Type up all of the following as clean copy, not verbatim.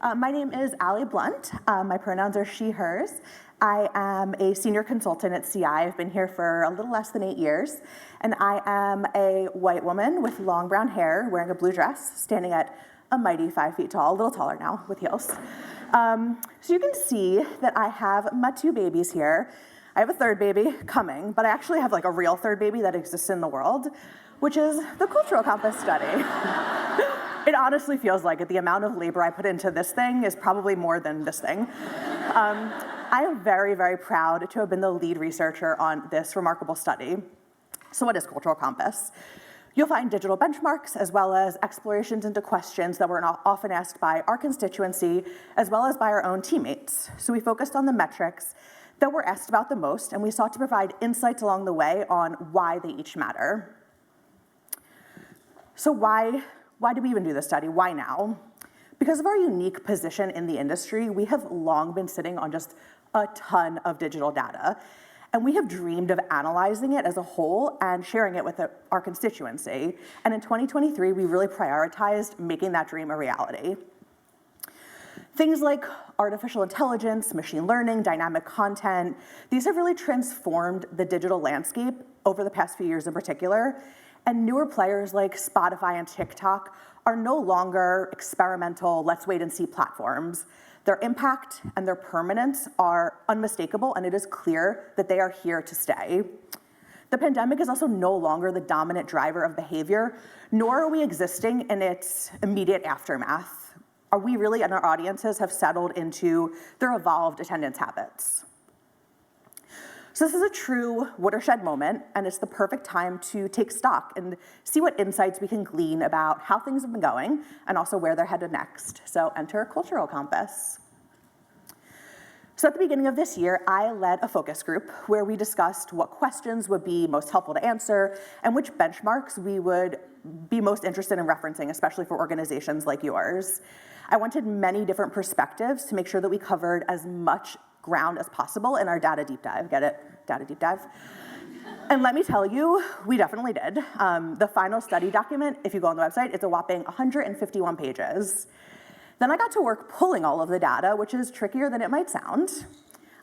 My name is Allie Blunt. My pronouns are she, hers. I am a senior consultant at CI. I've been here for a little less than 8 years. And I am a white woman with long brown hair, wearing a blue dress, standing at a mighty 5 feet tall, a little taller now with heels. So you can see that I have my 2 babies here. I have a 3rd baby coming, but I actually have like a real 3rd baby that exists in the world, which is the cultural compass study. It honestly feels like it. The amount of labor I put into this thing is probably more than this thing. I am very, very proud to have been the lead researcher on this remarkable study. So what is cultural compass? You'll find digital benchmarks as well as explorations into questions that were often asked by our constituency as well as by our own teammates. So we focused on the metrics that were asked about the most, and we sought to provide insights along the way on why they each matter. So why did we even do this study? Why now? Because of our unique position in the industry, we have long been sitting on just a ton of digital data, and we have dreamed of analyzing it as a whole and sharing it with our constituency. And in 2023, we really prioritized making that dream a reality. Things like artificial intelligence, machine learning, dynamic content, these have really transformed the digital landscape over the past few years in particular. And newer players like Spotify and TikTok are no longer experimental, let's wait and see platforms. Their impact and their permanence are unmistakable, and it is clear that they are here to stay. The pandemic is also no longer the dominant driver of behavior, nor are we existing in its immediate aftermath. We really, and our audiences, have settled into their evolved attendance habits. So this is a true watershed moment, and it's the perfect time to take stock and see what insights we can glean about how things have been going and also where they're headed next. So enter cultural compass. So at the beginning of this year, I led a focus group where we discussed what questions would be most helpful to answer and which benchmarks we would be most interested in referencing, especially for organizations like yours. I wanted many different perspectives to make sure that we covered as much ground as possible in our data deep dive. Get it? Data deep dive. And let me tell you, we definitely did. The final study document, if you go on the website, it's a whopping 151 pages. Then I got to work pulling all of the data, which is trickier than it might sound.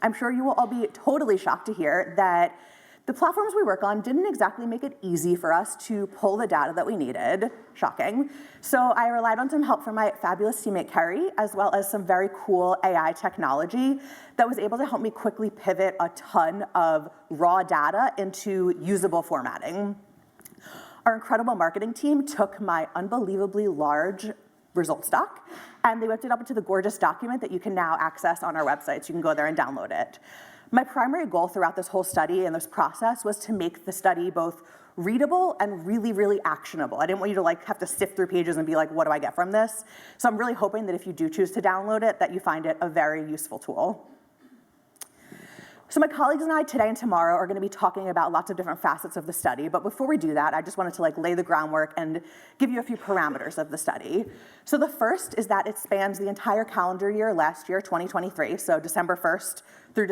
I'm sure you will all be totally shocked to hear that the platforms we work on didn't exactly make it easy for us to pull the data that we needed. Shocking. So I relied on some help from my fabulous teammate, Kerry, as well as some very cool AI technology that was able to help me quickly pivot a ton of raw data into usable formatting. Our incredible marketing team took my unbelievably large result stock, and they whipped it up into the gorgeous document that you can now access on our website, so you can go there and download it. My primary goal throughout this whole study and this process was to make the study both readable and really, really actionable. I didn't want you to have to sift through pages and be like, what do I get from this? So I'm really hoping that if you do choose to download it, that you find it a very useful tool. So my colleagues and I today and tomorrow are going to be talking about lots of different facets of the study, but before we do that, I just wanted to lay the groundwork and give you a few parameters of the study. So the first is that it spans the entire calendar year last year, 2023, so January 1st through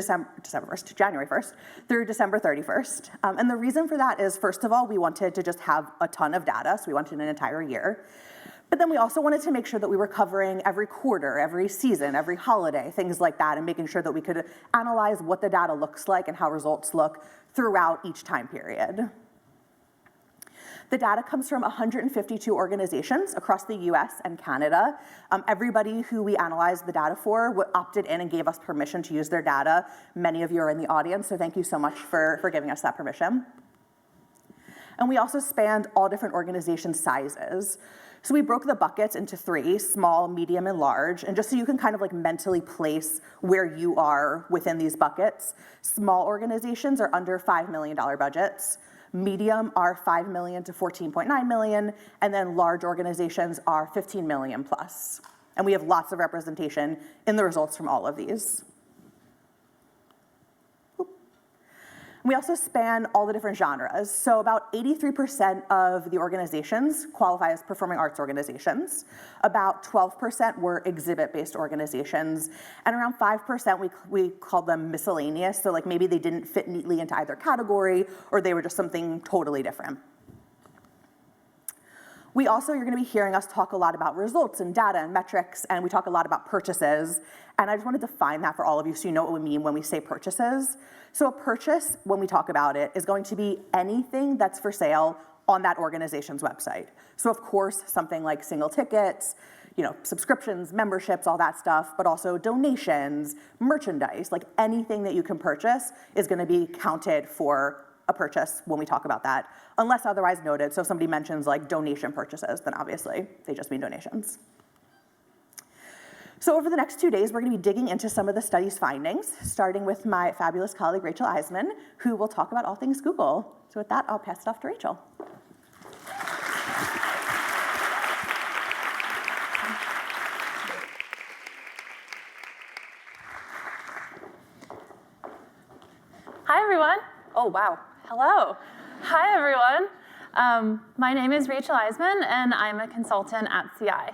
December 31st. And the reason for that is, first of all, we wanted to just have a ton of data, so we wanted an entire year. But then we also wanted to make sure that we were covering every quarter, every season, every holiday, things like that, and making sure that we could analyze what the data looks like and how results look throughout each time period. The data comes from 152 organizations across the US and Canada. Everybody who we analyzed the data for opted in and gave us permission to use their data. Many of you are in the audience, so thank you so much for giving us that permission. And we also spanned all different organization sizes. So we broke the buckets into 3, small, medium, and large, and just so you can kind of mentally place where you are within these buckets, small organizations are under $5 million budgets, medium are $5 million to $14.9 million, and then large organizations are $15 million plus. And we have lots of representation in the results from all of these. We also span all the different genres. So about 83% of the organizations qualify as performing arts organizations. About 12% were exhibit-based organizations. And around 5% we called them miscellaneous. So maybe they didn't fit neatly into either category or they were just something totally different. You're gonna be hearing us talk a lot about results and data and metrics, and we talk a lot about purchases. And I just want to define that for all of you so you know what we mean when we say purchases. So a purchase, when we talk about it, is going to be anything that's for sale on that organization's website. So of course, something like single tickets, subscriptions, memberships, all that stuff, but also donations, merchandise, like anything that you can purchase is gonna be counted for a purchase when we talk about that, unless otherwise noted. So if somebody mentions like donation purchases, then obviously they just mean donations. So over the next 2 days, we're gonna be digging into some of the study's findings, starting with my fabulous colleague, Rachel Eisemann, who will talk about all things Google. So with that, I'll pass it off to Rachel. Hi, everyone. Oh, wow. Hello. Hi, everyone. My name is Rachel Eisemann, and I'm a consultant at CI.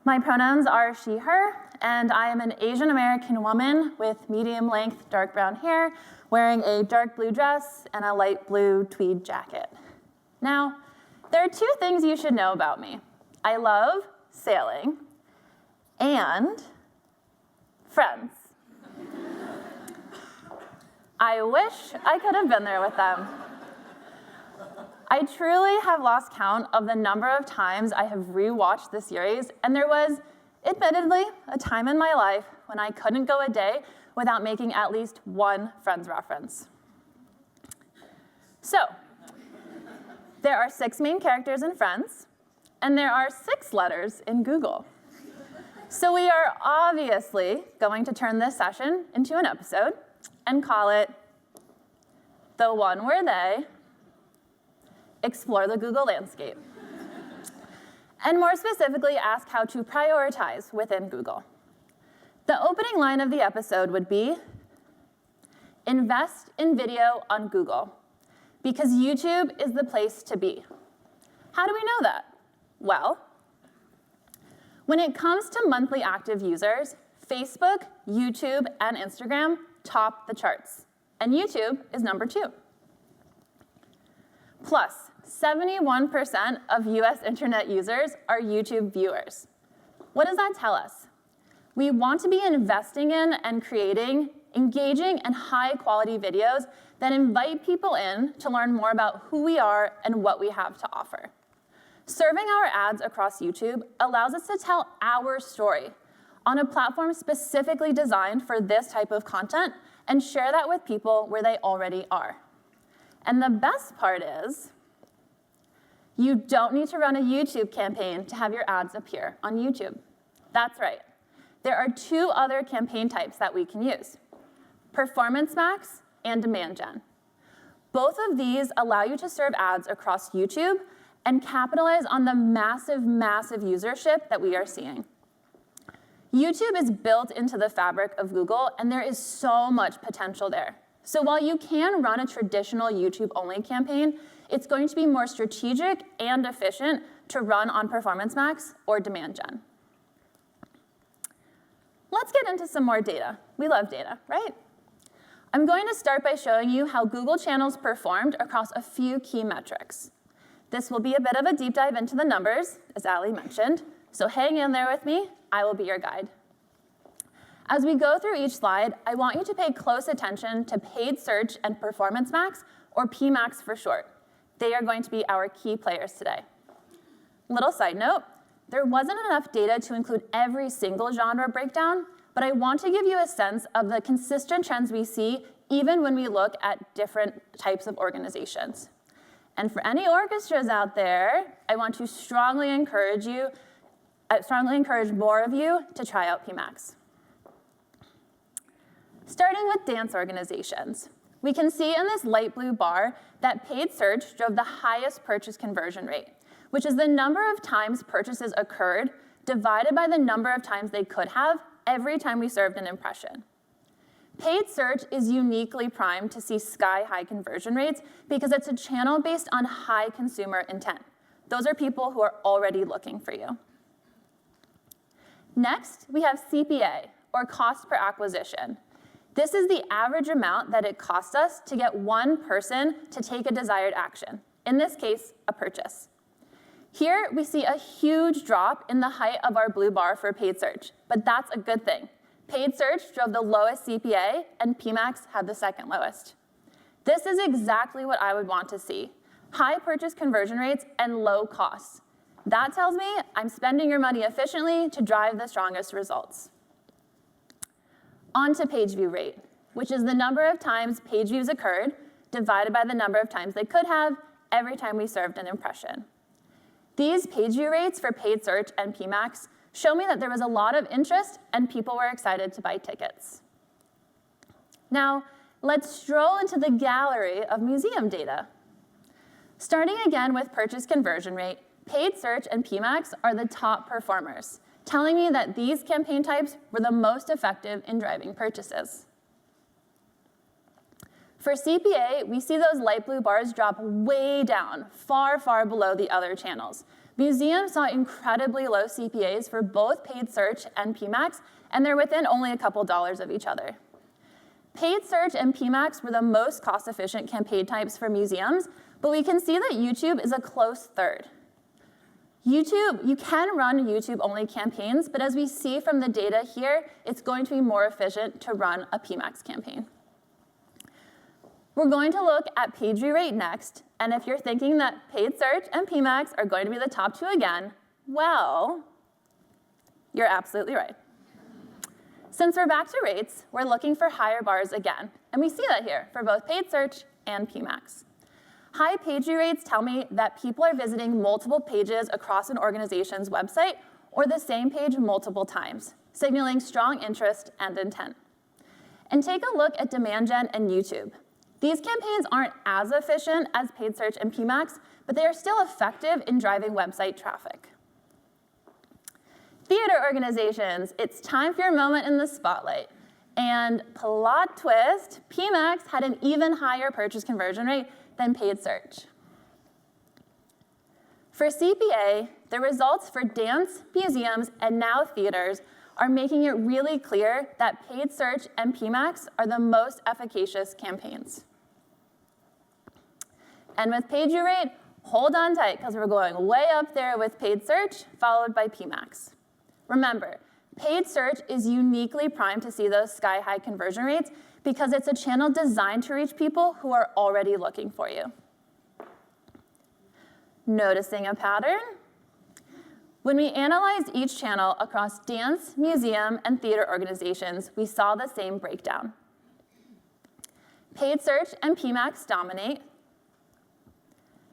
My pronouns are she, her, and I am an Asian American woman with medium-length dark brown hair, wearing a dark blue dress and a light blue tweed jacket. Now, there are 2 things you should know about me. I love sailing and friends. I wish I could have been there with them. I truly have lost count of the number of times I have rewatched the series, and there was, admittedly, a time in my life when I couldn't go a day without making at least one Friends reference. So, there are 6 main characters in Friends, and there are 6 letters in Google. So we are obviously going to turn this session into an episode and call it The One Where They Explore the Google Landscape. And more specifically, ask how to prioritize within Google. The opening line of the episode would be, invest in video on Google, because YouTube is the place to be. How do we know that? Well, when it comes to monthly active users, Facebook, YouTube, and Instagram top the charts, and YouTube is number 2. Plus, 71% of US internet users are YouTube viewers. What does that tell us? We want to be investing in and creating engaging and high-quality videos that invite people in to learn more about who we are and what we have to offer. Serving our ads across YouTube allows us to tell our story on a platform specifically designed for this type of content and share that with people where they already are. And the best part is, you don't need to run a YouTube campaign to have your ads appear on YouTube. That's right. There are 2 other campaign types that we can use: Performance Max and Demand Gen. Both of these allow you to serve ads across YouTube and capitalize on the massive, massive usership that we are seeing. YouTube is built into the fabric of Google, and there is so much potential there. So while you can run a traditional YouTube-only campaign, it's going to be more strategic and efficient to run on Performance Max or Demand Gen. Let's get into some more data. We love data, right? I'm going to start by showing you how Google channels performed across a few key metrics. This will be a bit of a deep dive into the numbers, as Ali mentioned, so hang in there with me. I will be your guide. As we go through each slide, I want you to pay close attention to paid search and Performance Max, or PMax for short. They are going to be our key players today. Little side note, there wasn't enough data to include every single genre breakdown, but I want to give you a sense of the consistent trends we see even when we look at different types of organizations. And for any orchestras out there, I want to strongly encourage more of you to try out PMax. Starting with dance organizations, we can see in this light blue bar that paid search drove the highest purchase conversion rate, which is the number of times purchases occurred divided by the number of times they could have every time we served an impression. Paid search is uniquely primed to see sky-high conversion rates because it's a channel based on high consumer intent. Those are people who are already looking for you. Next, we have CPA, or cost per acquisition. This is the average amount that it costs us to get one person to take a desired action, in this case, a purchase. Here, we see a huge drop in the height of our blue bar for paid search, but that's a good thing. Paid search drove the lowest CPA, and PMax had the second lowest. This is exactly what I would want to see: high purchase conversion rates and low costs. That tells me I'm spending your money efficiently to drive the strongest results. On to page view rate, which is the number of times page views occurred divided by the number of times they could have every time we served an impression. These page view rates for paid search and PMax show me that there was a lot of interest and people were excited to buy tickets. Now, let's stroll into the gallery of museum data. Starting again with purchase conversion rate, paid search and PMax are the top performers, telling me that these campaign types were the most effective in driving purchases. For CPA, we see those light blue bars drop way down, far, far below the other channels. Museums saw incredibly low CPAs for both paid search and PMax, and they're within only a couple dollars of each other. Paid search and PMax were the most cost-efficient campaign types for museums, but we can see that YouTube is a close third. You can run YouTube-only campaigns, but as we see from the data here, it's going to be more efficient to run a PMax campaign. We're going to look at page view rate next, and if you're thinking that paid search and PMax are going to be the top two again, well, you're absolutely right. Since we're back to rates, we're looking for higher bars again, and we see that here for both paid search and PMax. High page view rates tell me that people are visiting multiple pages across an organization's website or the same page multiple times, signaling strong interest and intent. And take a look at demand gen and YouTube. These campaigns aren't as efficient as paid search and PMax, but they are still effective in driving website traffic. Theater organizations, it's time for your moment in the spotlight. And plot twist, PMax had an even higher purchase conversion rate than paid search. For CPA, the results for dance, museums, and now theaters are making it really clear that paid search and PMax are the most efficacious campaigns. And with page view rate, hold on tight because we're going way up there with paid search, followed by PMax. Remember, paid search is uniquely primed to see those sky-high conversion rates because it's a channel designed to reach people who are already looking for you. Noticing a pattern? When we analyzed each channel across dance, museum, and theater organizations, we saw the same breakdown. Paid search and PMax dominate.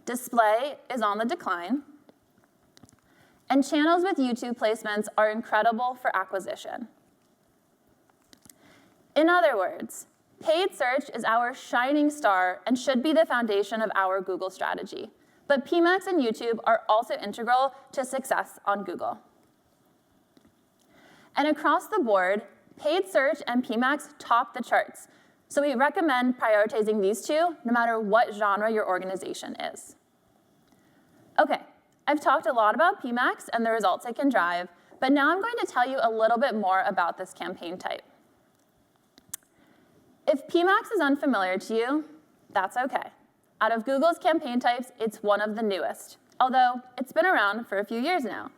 Display is on the decline. And channels with YouTube placements are incredible for acquisition. In other words, paid search is our shining star and should be the foundation of our Google strategy. But PMax and YouTube are also integral to success on Google. And across the board, paid search and PMax top the charts. So we recommend prioritizing these two no matter what genre your organization is. Okay, I've talked a lot about PMax and the results it can drive, but now I'm going to tell you a little bit more about this campaign type. If PMax is unfamiliar to you, that's okay. Out of Google's campaign types, it's one of the newest, although it's been around for a few years now.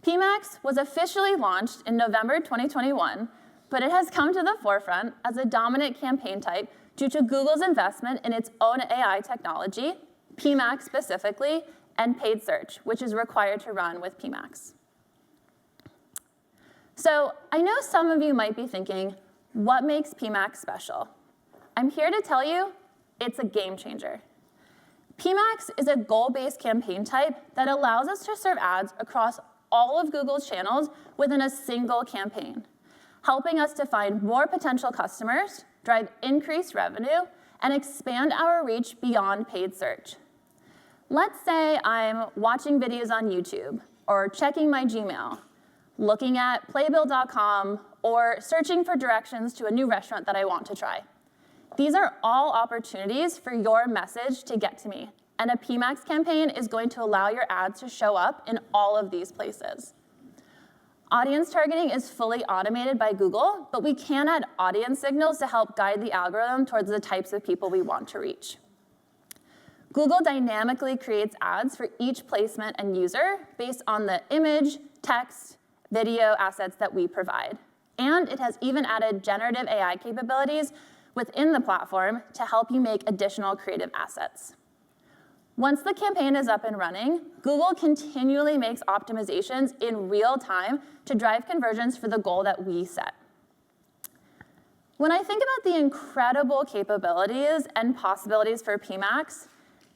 PMax was officially launched in November 2021, but it has come to the forefront as a dominant campaign type due to Google's investment in its own AI technology, PMax specifically, and paid search, which is required to run with PMax. So I know some of you might be thinking, what makes PMax special? I'm here to tell you, it's a game changer. PMax is a goal-based campaign type that allows us to serve ads across all of Google's channels within a single campaign, helping us to find more potential customers, drive increased revenue, and expand our reach beyond paid search. Let's say I'm watching videos on YouTube, or checking my Gmail, looking at playbill.com, or searching for directions to a new restaurant that I want to try. These are all opportunities for your message to get to me, and a PMax campaign is going to allow your ads to show up in all of these places. Audience targeting is fully automated by Google, but we can add audience signals to help guide the algorithm towards the types of people we want to reach. Google dynamically creates ads for each placement and user based on the image, text, video assets that we provide. And it has even added generative AI capabilities within the platform to help you make additional creative assets. Once the campaign is up and running, Google continually makes optimizations in real time to drive conversions for the goal that we set. When I think about the incredible capabilities and possibilities for PMax,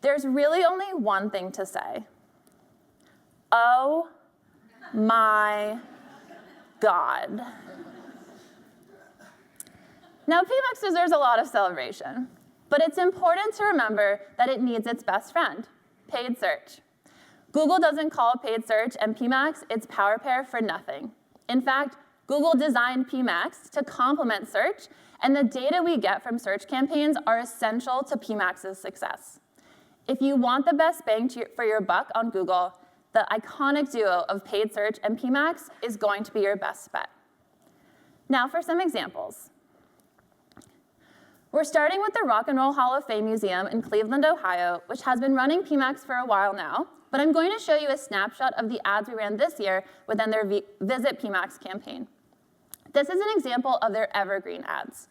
there's really only one thing to say. Oh my God. Now, PMax deserves a lot of celebration, but it's important to remember that it needs its best friend, paid search. Google doesn't call paid search and PMax its power pair for nothing. In fact, Google designed PMax to complement search, and the data we get from search campaigns are essential to PMax's success. If you want the best bang for your buck on Google, the iconic duo of paid search and PMax is going to be your best bet. Now for some examples. We're starting with the Rock and Roll Hall of Fame Museum in Cleveland, Ohio, which has been running PMax for a while now, but I'm going to show you a snapshot of the ads we ran this year within their Visit PMax campaign. This is an example of their evergreen ads.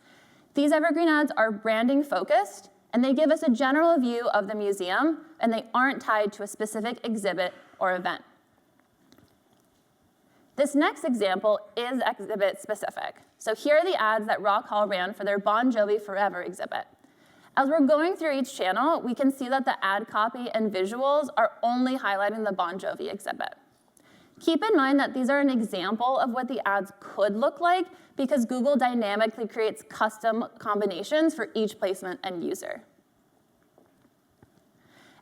These evergreen ads are branding focused, and they give us a general view of the museum, and they aren't tied to a specific exhibit or event. This next example is exhibit specific. So here are the ads that Rock Hall ran for their Bon Jovi Forever exhibit. As we're going through each channel, we can see that the ad copy and visuals are only highlighting the Bon Jovi exhibit. Keep in mind that these are an example of what the ads could look like because Google dynamically creates custom combinations for each placement and user.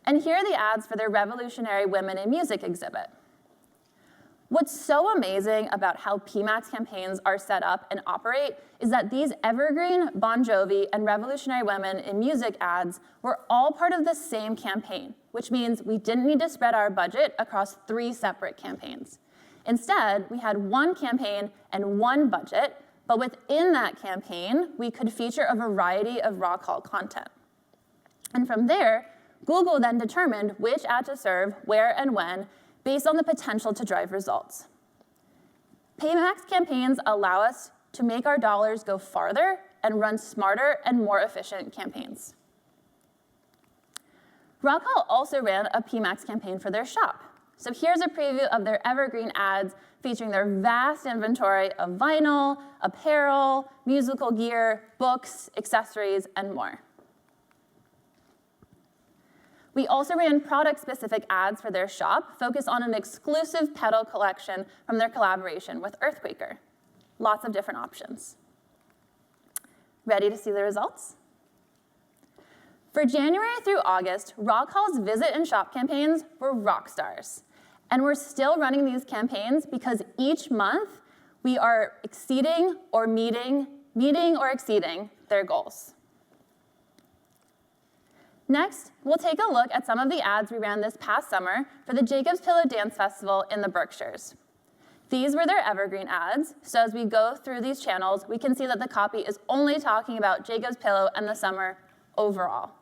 And here are the ads for their Revolutionary Women in Music exhibit. What's so amazing about how PMax campaigns are set up and operate is that these evergreen Bon Jovi and Revolutionary Women in Music ads were all part of the same campaign, which means we didn't need to spread our budget across 3 separate campaigns. Instead, we had one campaign and one budget, but within that campaign, we could feature a variety of Rock Hall content. And from there, Google then determined which ad to serve, where and when, based on the potential to drive results. PMax campaigns allow us to make our dollars go farther and run smarter and more efficient campaigns. Rock Hall also ran a PMax campaign for their shop. So here's a preview of their evergreen ads featuring their vast inventory of vinyl, apparel, musical gear, books, accessories, and more. We also ran product-specific ads for their shop, focused on an exclusive pedal collection from their collaboration with Earthquaker. Lots of different options. Ready to see the results? For January through August, Rock Hall's Visit and Shop campaigns were rock stars. And we're still running these campaigns because each month we are exceeding or meeting or exceeding their goals. Next, we'll take a look at some of the ads we ran this past summer for the Jacob's Pillow Dance Festival in the Berkshires. These were their evergreen ads, so as we go through these channels, we can see that the copy is only talking about Jacob's Pillow and the summer overall.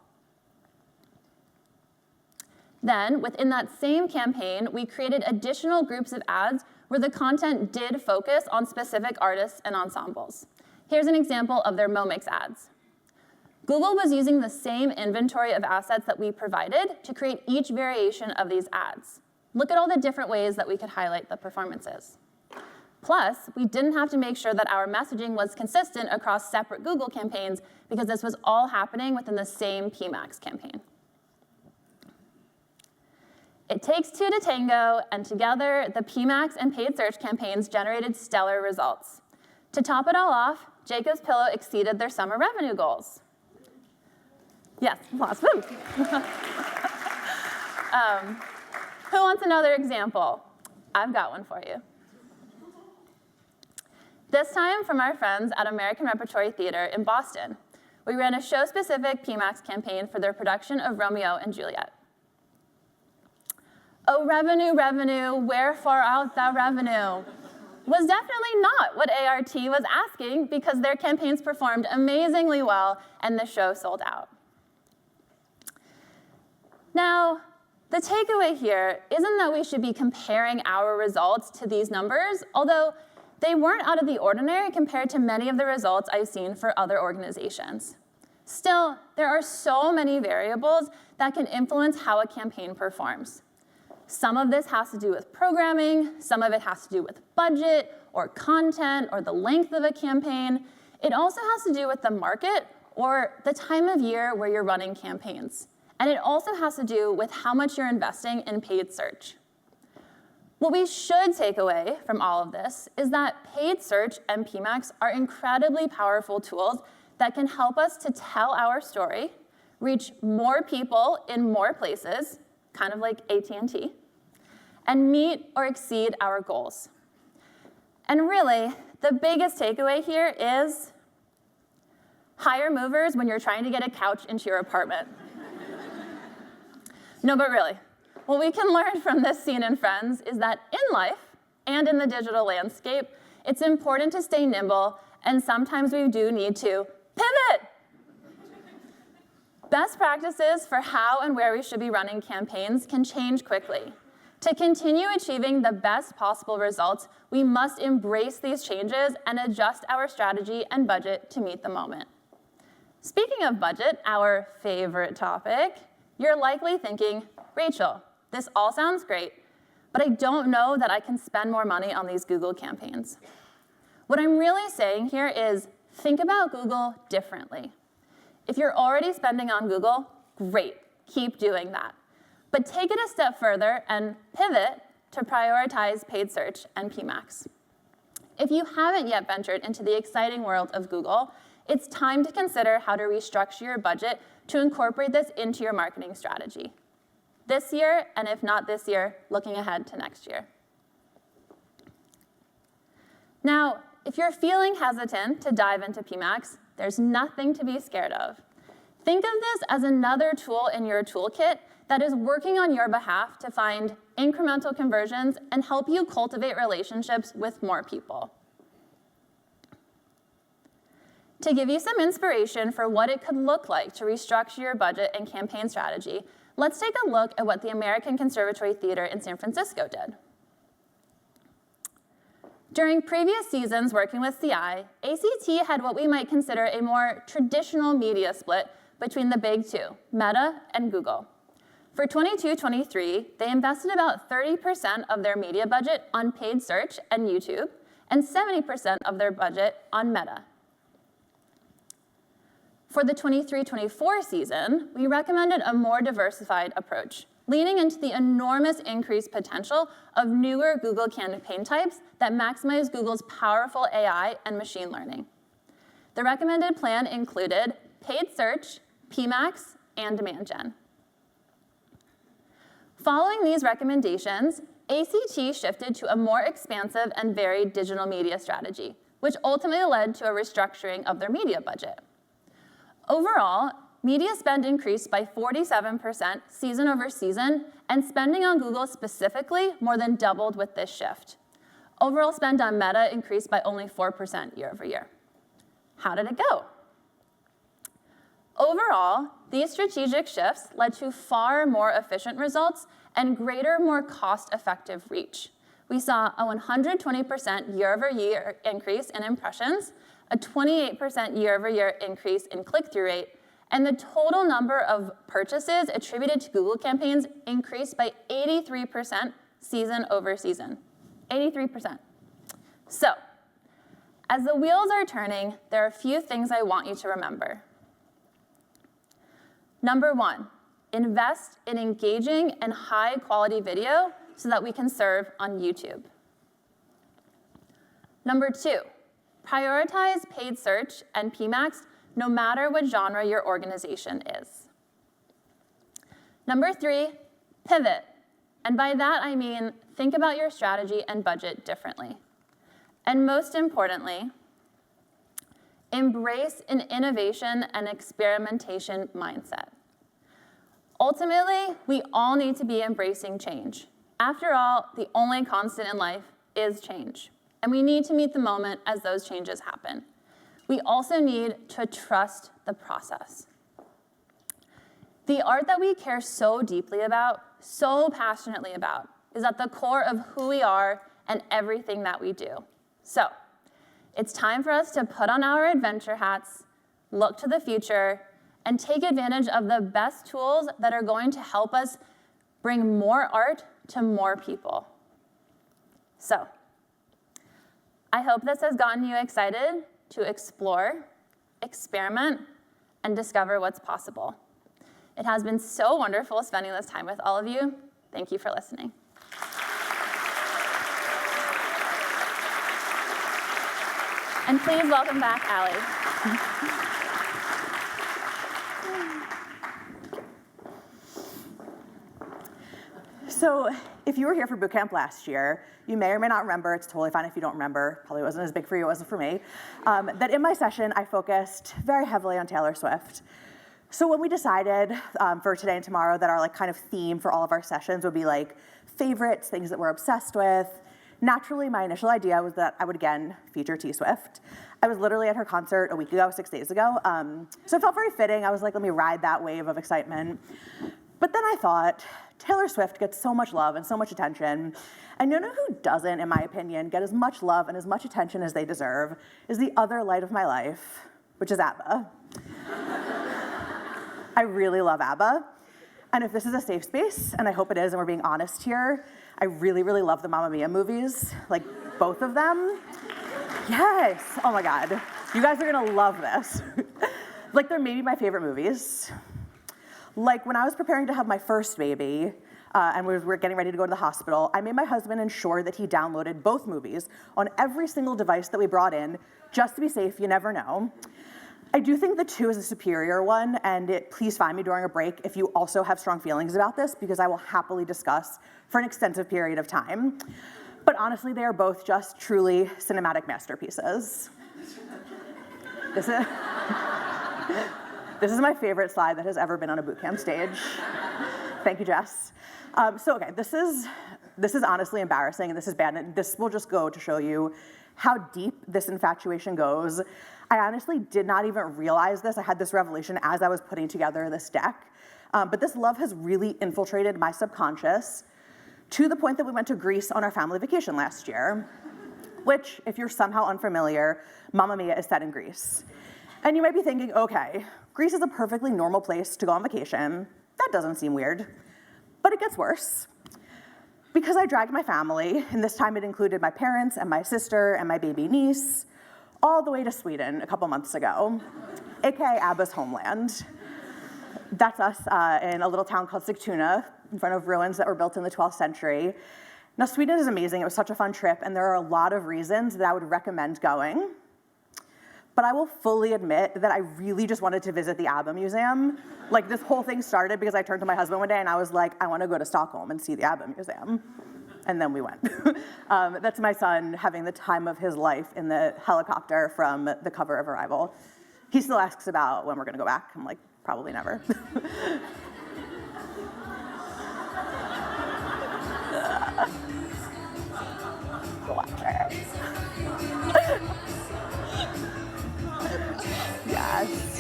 Then, within that same campaign, we created additional groups of ads where the content did focus on specific artists and ensembles. Here's an example of their Momix ads. Google was using the same inventory of assets that we provided to create each variation of these ads. Look at all the different ways that we could highlight the performances. Plus, we didn't have to make sure that our messaging was consistent across separate Google campaigns because this was all happening within the same PMax campaign. It takes 2 to tango, and together, the PMax and paid search campaigns generated stellar results. To top it all off, Jacob's Pillow exceeded their summer revenue goals. Yes, applause. Woo. Who wants another example? I've got one for you. This time from our friends at American Repertory Theater in Boston. We ran a show-specific PMax campaign for their production of Romeo and Juliet. Oh, revenue, revenue, wherefore art thou revenue? Was definitely not what ART was asking because their campaigns performed amazingly well and the show sold out. Now, the takeaway here isn't that we should be comparing our results to these numbers, although they weren't out of the ordinary compared to many of the results I've seen for other organizations. Still, there are so many variables that can influence how a campaign performs. Some of this has to do with programming, some of it has to do with budget or content or the length of a campaign. It also has to do with the market or the time of year where you're running campaigns. And it also has to do with how much you're investing in paid search. What we should take away from all of this is that paid search and PMAX are incredibly powerful tools that can help us to tell our story, reach more people in more places, kind of like AT&T, and meet or exceed our goals. And really, the biggest takeaway here is hire movers when you're trying to get a couch into your apartment. No, but really, what we can learn from this scene in Friends is that in life and in the digital landscape, it's important to stay nimble, and sometimes we do need to pivot. Best practices for how and where we should be running campaigns can change quickly. To continue achieving the best possible results, we must embrace these changes and adjust our strategy and budget to meet the moment. Speaking of budget, our favorite topic, you're likely thinking, Rachel, this all sounds great, but I don't know that I can spend more money on these Google campaigns. What I'm really saying here is think about Google differently. If you're already spending on Google, great, keep doing that. But take it a step further and pivot to prioritize paid search and PMAX. If you haven't yet ventured into the exciting world of Google, it's time to consider how to restructure your budget to incorporate this into your marketing strategy. This year, and if not this year, looking ahead to next year. Now, if you're feeling hesitant to dive into PMAX, there's nothing to be scared of. Think of this as another tool in your toolkit that is working on your behalf to find incremental conversions and help you cultivate relationships with more people. To give you some inspiration for what it could look like to restructure your budget and campaign strategy, let's take a look at what the American Conservatory Theater in San Francisco did. During previous seasons working with CI, ACT had what we might consider a more traditional media split between the big two, Meta and Google. For 22-23, they invested about 30% of their media budget on paid search and YouTube, and 70% of their budget on Meta. For the 23-24 season, we recommended a more diversified approach, leaning into the enormous increased potential of newer Google campaign types that maximize Google's powerful AI and machine learning. The recommended plan included paid search, PMAX, and demand gen. Following these recommendations, ACT shifted to a more expansive and varied digital media strategy, which ultimately led to a restructuring of their media budget. Overall, media spend increased by 47% season over season, and spending on Google specifically more than doubled with this shift. Overall spend on Meta increased by only 4% year over year. How did it go? Overall, these strategic shifts led to far more efficient results and greater, more cost-effective reach. We saw a 120% year-over-year increase in impressions, a 28% year-over-year increase in click-through rate, and the total number of purchases attributed to Google campaigns increased by 83% season over season. 83%. So, as the wheels are turning, there are a few things I want you to remember. Number one, invest in engaging and high-quality video so that we can serve on YouTube. Number two, prioritize paid search and PMAX no matter what genre your organization is. Number three, pivot. And by that I mean think about your strategy and budget differently. And most importantly, embrace an innovation and experimentation mindset. Ultimately, we all need to be embracing change. After all, the only constant in life is change. And we need to meet the moment as those changes happen. We also need to trust the process. The art that we care so deeply about, so passionately about, is at the core of who we are and everything that we do. So, it's time for us to put on our adventure hats, look to the future, and take advantage of the best tools that are going to help us bring more art to more people. So, I hope this has gotten you excited to explore, experiment, and discover what's possible. It has been so wonderful spending this time with all of you. Thank you for listening. And please welcome back Allie. So if you were here for boot camp last year, you may or may not remember, it's totally fine if you don't remember, probably wasn't as big for you, it wasn't for me, that in my session I focused very heavily on Taylor Swift. So when we decided for today and tomorrow that our kind of theme for all of our sessions would be like favorites, things that we're obsessed with, naturally my initial idea was that I would again feature T Swift. I was literally at her concert a week ago, 6 days ago, so it felt very fitting. I was like, let me ride that wave of excitement. But then I thought, Taylor Swift gets so much love and so much attention, and you know who doesn't, in my opinion, get as much love and as much attention as they deserve is the other light of my life, which is ABBA. I really love ABBA, and if this is a safe space, and I hope it is, and we're being honest here, I really, really love the Mamma Mia movies, like both of them. Yes, oh my God, you guys are gonna love this. Like they're maybe my favorite movies. Like when I was preparing to have my first baby, and we were getting ready to go to the hospital, I made my husband ensure that he downloaded both movies on every single device that we brought in, just to be safe, you never know. I do think the 2 is a superior one, and please find me during a break if you also have strong feelings about this, because I will happily discuss for an extensive period of time. But honestly, they are both just truly cinematic masterpieces. This is my favorite slide that has ever been on a boot camp stage. Thank you, Jess. Okay, this is honestly embarrassing, and this is bad, and this will just go to show you how deep this infatuation goes. I honestly did not even realize this. I had this revelation as I was putting together this deck. But this love has really infiltrated my subconscious to the point that we went to Greece on our family vacation last year, which, if you're somehow unfamiliar, Mamma Mia is set in Greece. And you might be thinking, okay, Greece is a perfectly normal place to go on vacation. That doesn't seem weird. But it gets worse. Because I dragged my family, and this time it included my parents and my sister and my baby niece, all the way to Sweden a couple months ago, aka ABBA's homeland. That's us in a little town called Sigtuna, in front of ruins that were built in the 12th century. Now, Sweden is amazing. It was such a fun trip, and there are a lot of reasons that I would recommend going. But I will fully admit that I really just wanted to visit the ABBA Museum. Like, this whole thing started because I turned to my husband one day and I was like, I want to go to Stockholm and see the ABBA Museum. And then we went. That's my son having the time of his life in the helicopter from the cover of Arrival. He still asks about when we're going to go back. I'm like, probably never. Yes.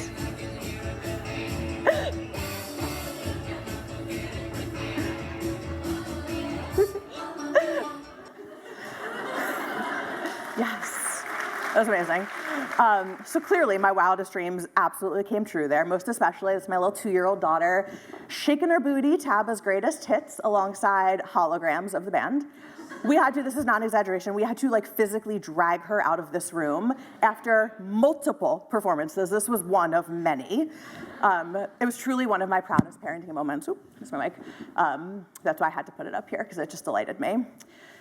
Yes, that was amazing. So clearly my wildest dreams absolutely came true there, most especially it's my little 2-year-old daughter shaking her booty to ABBA's greatest hits alongside holograms of the band. We had to, this is not an exaggeration, we had to like physically drag her out of this room after multiple performances. This was one of many. It was truly one of my proudest parenting moments. Oop, that's my mic. That's why I had to put it up here, because it just delighted me.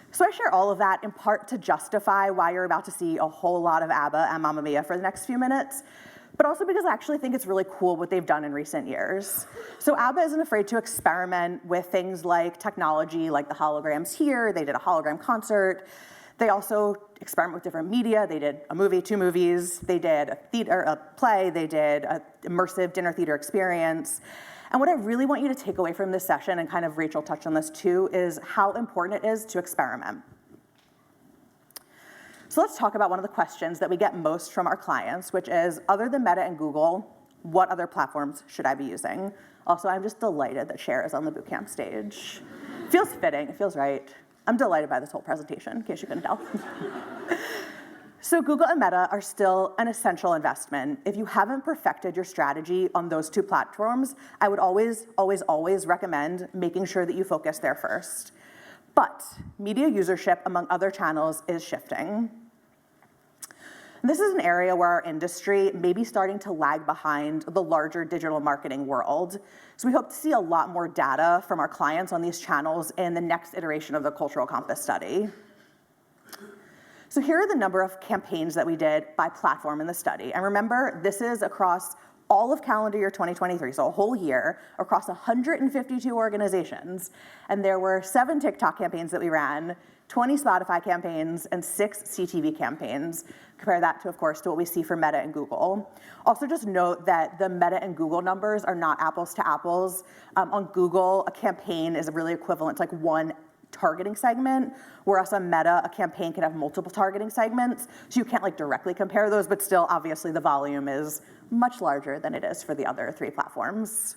So I share all of that in part to justify why you're about to see a whole lot of ABBA and Mamma Mia for the next few minutes, but also because I actually think it's really cool what they've done in recent years. So ABBA isn't afraid to experiment with things like technology, like the holograms here. They did a hologram concert. They also experiment with different media. They did a movie, 2 movies. They did a play. They did an immersive dinner theater experience. And what I really want you to take away from this session, and kind of Rachel touched on this too, is how important it is to experiment. So let's talk about one of the questions that we get most from our clients, which is, other than Meta and Google, what other platforms should I be using? Also, I'm just delighted that Cher is on the bootcamp stage. Feels fitting, it feels right. I'm delighted by this whole presentation, in case you couldn't tell. So Google and Meta are still an essential investment. If you haven't perfected your strategy on those two platforms, I would always, always, always recommend making sure that you focus there first. But media usership among other channels is shifting. And this is an area where our industry may be starting to lag behind the larger digital marketing world. So we hope to see a lot more data from our clients on these channels in the next iteration of the Cultural Compass study. So here are the number of campaigns that we did by platform in the study. And remember, this is across all of calendar year 2023, so a whole year, across 152 organizations. And there were 7 TikTok campaigns that we ran, 20 Spotify campaigns, and 6 CTV campaigns. Compare that to, of course, to what we see for Meta and Google. Also just note that the Meta and Google numbers are not apples to apples. On Google, a campaign is really equivalent to like one targeting segment, whereas on Meta, a campaign can have multiple targeting segments, so you can't like directly compare those, but still, obviously, the volume is much larger than it is for the other 3 platforms.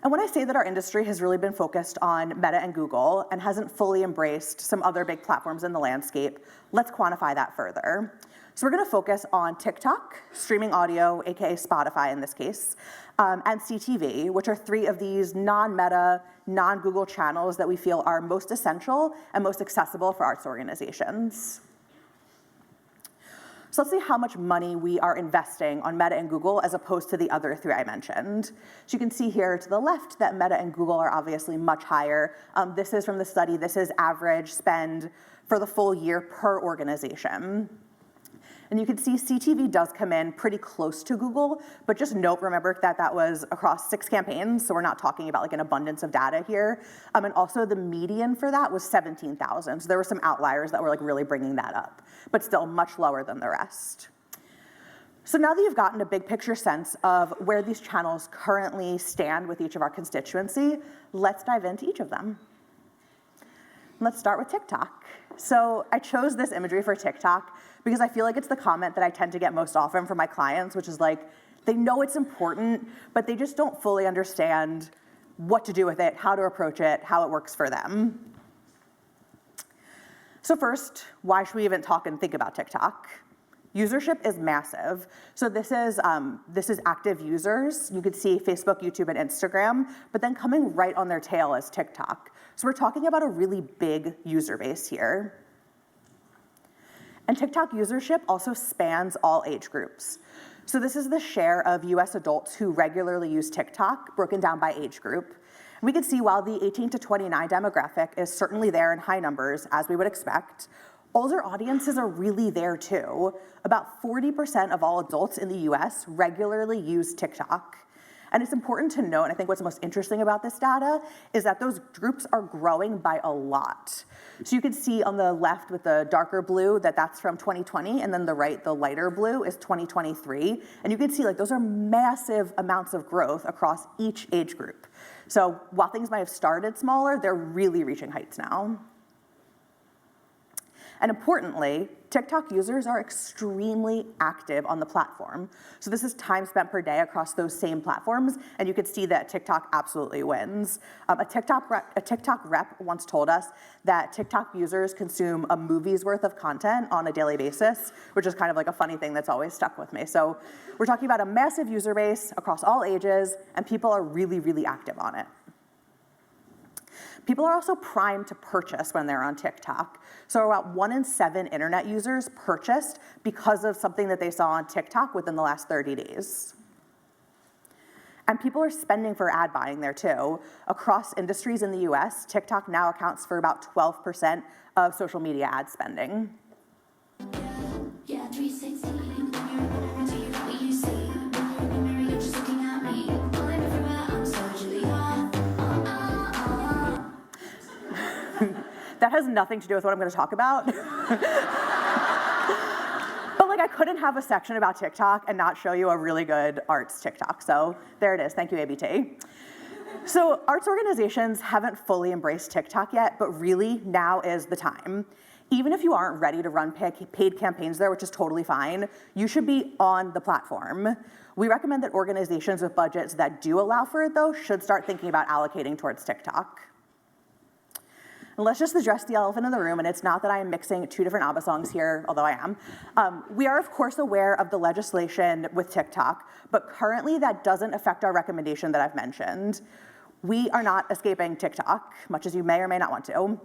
And when I say that our industry has really been focused on Meta and Google and hasn't fully embraced some other big platforms in the landscape, let's quantify that further. So we're gonna focus on TikTok, streaming audio, AKA Spotify in this case, and CTV, which are 3 of these non-Meta, non-Google channels that we feel are most essential and most accessible for arts organizations. So let's see how much money we are investing on Meta and Google as opposed to the other 3 I mentioned. So you can see here to the left that Meta and Google are obviously much higher. This is from the study, this is average spend for the full year per organization. And you can see CTV does come in pretty close to Google, but just note, remember that that was across 6 campaigns, so we're not talking about like an abundance of data here. And also the median for that was 17,000, so there were some outliers that were like really bringing that up, but still much lower than the rest. So now that you've gotten a big picture sense of where these channels currently stand with each of our constituency, let's dive into each of them. Let's start with TikTok. So I chose this imagery for TikTok because I feel like it's the comment that I tend to get most often from my clients, which is like, they know it's important, but they just don't fully understand what to do with it, how to approach it, how it works for them. So first, why should we even talk and think about TikTok? Usership is massive. So this is active users. You could see Facebook, YouTube, and Instagram, but then coming right on their tail is TikTok. So we're talking about a really big user base here. And TikTok usership also spans all age groups. So this is the share of US adults who regularly use TikTok, broken down by age group. We can see while the 18 to 29 demographic is certainly there in high numbers, as we would expect, older audiences are really there too. About 40% of all adults in the US regularly use TikTok. And it's important to note, and I think what's most interesting about this data, is that those groups are growing by a lot. So you can see on the left with the darker blue that that's from 2020, and then the right, the lighter blue, is 2023. And you can see like those are massive amounts of growth across each age group. So while things might have started smaller, they're really reaching heights now. And importantly, TikTok users are extremely active on the platform. So this is time spent per day across those same platforms, and you can see that TikTok absolutely wins. A TikTok rep once told us that TikTok users consume a movie's worth of content on a daily basis, which is kind of like a funny thing that's always stuck with me. So we're talking about a massive user base across all ages, and people are really, really active on it. People are also primed to purchase when they're on TikTok. So about 1 in 7 internet users purchased because of something that they saw on TikTok within the last 30 days. And people are spending for ad buying there too. Across industries in the US, TikTok now accounts for about 12% of social media ad spending. Yeah, 360. What you see? You're just looking at me. Falling everywhere, I'm so Julia. That has nothing to do with what I'm going to talk about. But like I couldn't have a section about TikTok and not show you a really good arts TikTok. So there it is. Thank you, ABT. So arts organizations haven't fully embraced TikTok yet, but really now is the time. Even if you aren't ready to run paid campaigns there, which is totally fine, you should be on the platform. We recommend that organizations with budgets that do allow for it, though, should start thinking about allocating towards TikTok. And let's just address the elephant in the room, and it's not that I am mixing two different ABBA songs here, although I am. We are, of course, aware of the legislation with TikTok, but currently that doesn't affect our recommendation that I've mentioned. We are not escaping TikTok, much as you may or may not want to.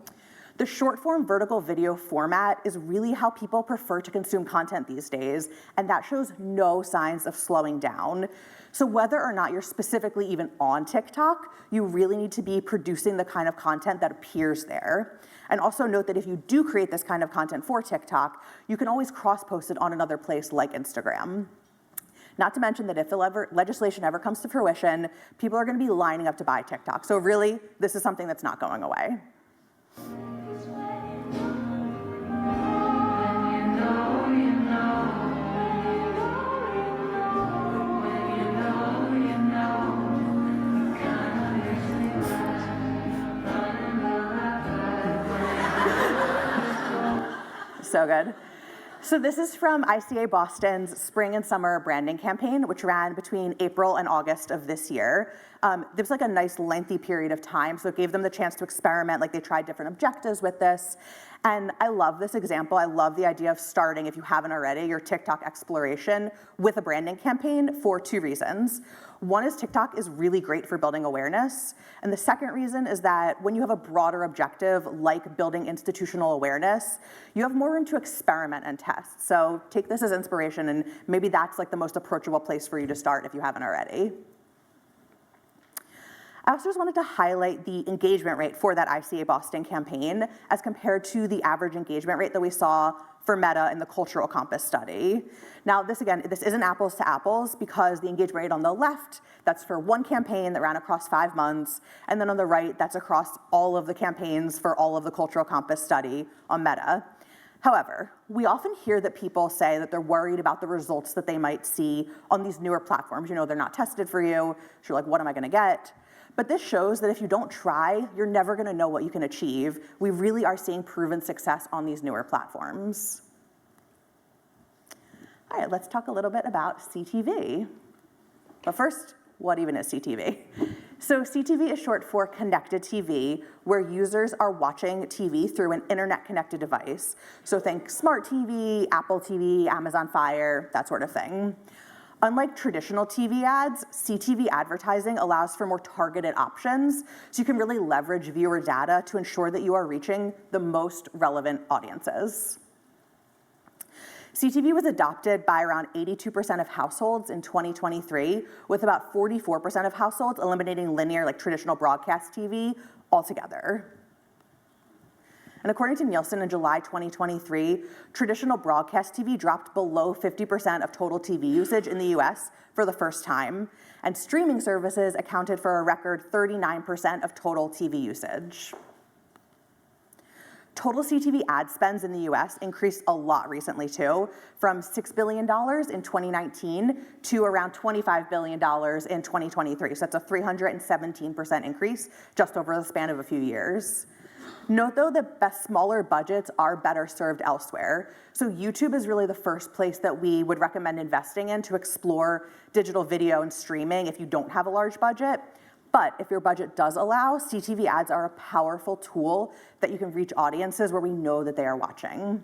The short-form vertical video format is really how people prefer to consume content these days, and that shows no signs of slowing down. So whether or not you're specifically even on TikTok, you really need to be producing the kind of content that appears there. And also note that if you do create this kind of content for TikTok, you can always cross-post it on another place like Instagram. Not to mention that if the legislation ever comes to fruition, people are going to be lining up to buy TikTok. So really, this is something that's not going away. So good. So this is from ICA Boston's Spring and Summer Branding Campaign, which ran between April and August of this year. There was like a nice lengthy period of time, so it gave them the chance to experiment, like they tried different objectives with this. And I love this example. I love the idea of starting, if you haven't already, your TikTok exploration with a branding campaign for two reasons. One is TikTok is really great for building awareness. And the second reason is that when you have a broader objective, like building institutional awareness, you have more room to experiment and test. So take this as inspiration, and maybe that's like the most approachable place for you to start if you haven't already. I also just wanted to highlight the engagement rate for that ICA Boston campaign as compared to the average engagement rate that we saw for Meta in the Cultural Compass study. Now, this isn't apples to apples because the engagement rate on the left, that's for one campaign that ran across 5 months, and then on the right, that's across all of the campaigns for all of the Cultural Compass study on Meta. However, we often hear that people say that they're worried about the results that they might see on these newer platforms. You know, they're not tested for you, so you're like, what am I gonna get? But this shows that if you don't try, you're never gonna know what you can achieve. We really are seeing proven success on these newer platforms. All right, let's talk a little bit about CTV. But first, what even is CTV? So CTV is short for connected TV, where users are watching TV through an internet-connected device. So think smart TV, Apple TV, Amazon Fire, that sort of thing. Unlike traditional TV ads, CTV advertising allows for more targeted options, so you can really leverage viewer data to ensure that you are reaching the most relevant audiences. CTV was adopted by around 82% of households in 2023, with about 44% of households eliminating linear, like traditional broadcast TV altogether. And according to Nielsen in July 2023, traditional broadcast TV dropped below 50% of total TV usage in the US for the first time, and streaming services accounted for a record 39% of total TV usage. Total CTV ad spends in the US increased a lot recently too, from $6 billion in 2019 to around $25 billion in 2023. So that's a 317% increase just over the span of a few years. Note though that smaller budgets are better served elsewhere. So YouTube is really the first place that we would recommend investing in to explore digital video and streaming if you don't have a large budget. But if your budget does allow, CTV ads are a powerful tool that you can reach audiences where we know that they are watching.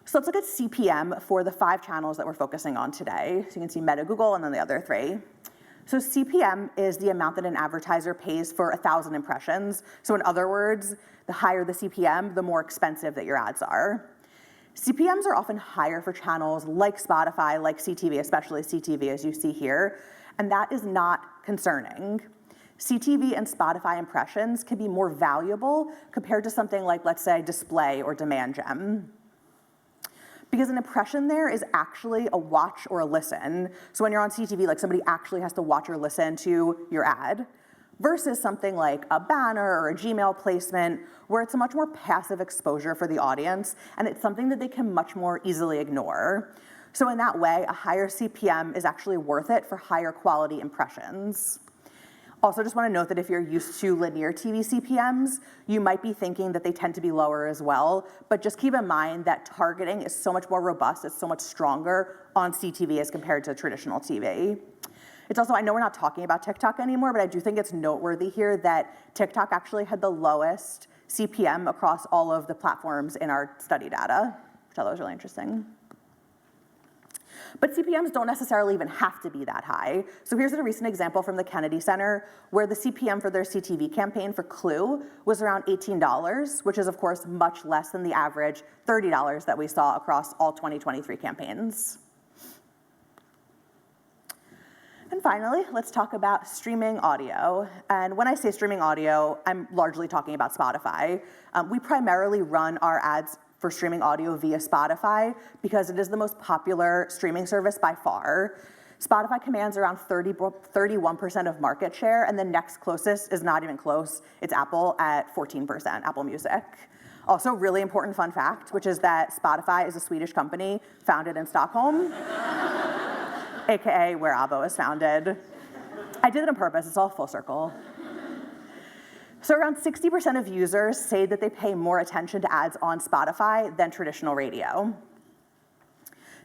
So let's look at CPM for the 5 channels that we're focusing on today. So you can see Meta, Google, and then the other 3. So CPM is the amount that an advertiser pays for 1,000 impressions. So in other words, the higher the CPM, the more expensive that your ads are. CPMs are often higher for channels like Spotify, like CTV, especially CTV as you see here, and that is not concerning. CTV and Spotify impressions can be more valuable compared to something like, let's say, display or demand gen. Because an impression there is actually a watch or a listen. So when you're on CTV, like somebody actually has to watch or listen to your ad, versus something like a banner or a Gmail placement, where it's a much more passive exposure for the audience, and it's something that they can much more easily ignore. So in that way, a higher CPM is actually worth it for higher quality impressions. Also, just want to note that if you're used to linear TV CPMs, you might be thinking that they tend to be lower as well, but just keep in mind that targeting is so much more robust, it's so much stronger on CTV as compared to traditional TV. It's also, I know we're not talking about TikTok anymore, but I do think it's noteworthy here that TikTok actually had the lowest CPM across all of the platforms in our study data, which I thought was really interesting. But CPMs don't necessarily even have to be that high. So here's a recent example from the Kennedy Center, where the CPM for their CTV campaign for Clue was around $18, which is of course much less than the average $30 that we saw across all 2023 campaigns. And finally, let's talk about streaming audio. And when I say streaming audio, I'm largely talking about Spotify. We primarily run our ads for streaming audio via Spotify because it is the most popular streaming service by far. Spotify commands around 31% of market share, and the next closest is not even close. It's Apple at 14%, Apple Music. Also, really important fun fact, which is that Spotify is a Swedish company founded in Stockholm, AKA where ABBA was founded. I did it on purpose, it's all full circle. So around 60% of users say that they pay more attention to ads on Spotify than traditional radio.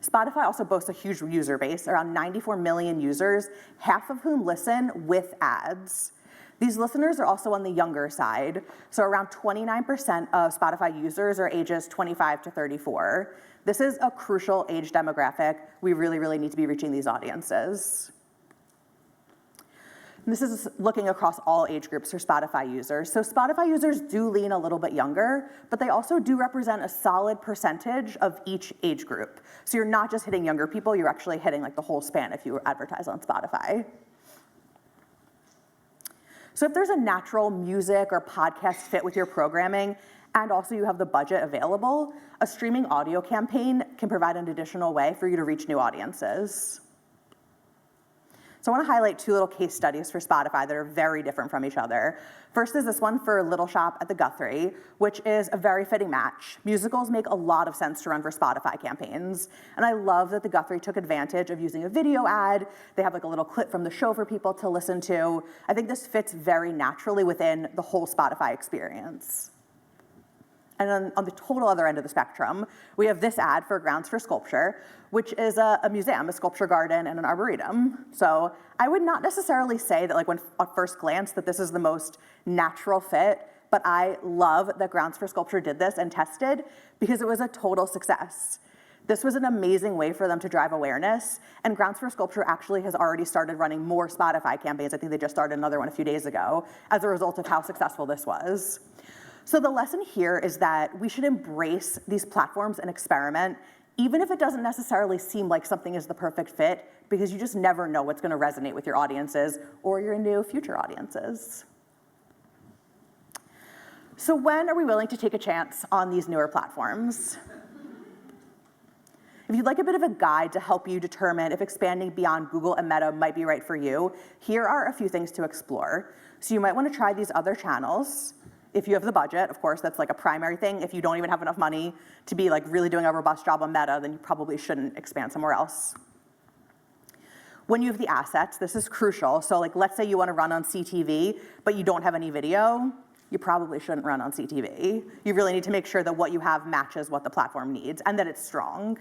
Spotify also boasts a huge user base, around 94 million users, half of whom listen with ads. These listeners are also on the younger side, so around 29% of Spotify users are ages 25 to 34. This is a crucial age demographic. We really, really need to be reaching these audiences. And this is looking across all age groups for Spotify users. So Spotify users do lean a little bit younger, but they also do represent a solid percentage of each age group. So you're not just hitting younger people, you're actually hitting like the whole span if you advertise on Spotify. So if there's a natural music or podcast fit with your programming, and also you have the budget available, a streaming audio campaign can provide an additional way for you to reach new audiences. So I want to highlight two little case studies for Spotify that are very different from each other. First is this one for Little Shop at the Guthrie, which is a very fitting match. Musicals make a lot of sense to run for Spotify campaigns. And I love that the Guthrie took advantage of using a video ad. They have like a little clip from the show for people to listen to. I think this fits very naturally within the whole Spotify experience. And then on the total other end of the spectrum, we have this ad for Grounds for Sculpture, which is a museum, a sculpture garden, and an arboretum. So I would not necessarily say that, like, when at first glance, that this is the most natural fit, but I love that Grounds for Sculpture did this and tested because it was a total success. This was an amazing way for them to drive awareness, and Grounds for Sculpture actually has already started running more Spotify campaigns. I think they just started another one a few days ago as a result of how successful this was. So the lesson here is that we should embrace these platforms and experiment, even if it doesn't necessarily seem like something is the perfect fit, because you just never know what's going to resonate with your audiences or your new future audiences. So when are we willing to take a chance on these newer platforms? If you'd like a bit of a guide to help you determine if expanding beyond Google and Meta might be right for you, here are a few things to explore. So you might want to try these other channels. If you have the budget, of course, that's like a primary thing. If you don't even have enough money to be like really doing a robust job on Meta, then you probably shouldn't expand somewhere else. When you have the assets, this is crucial. So like, let's say you want to run on CTV, but you don't have any video, you probably shouldn't run on CTV. You really need to make sure that what you have matches what the platform needs and that it's strong.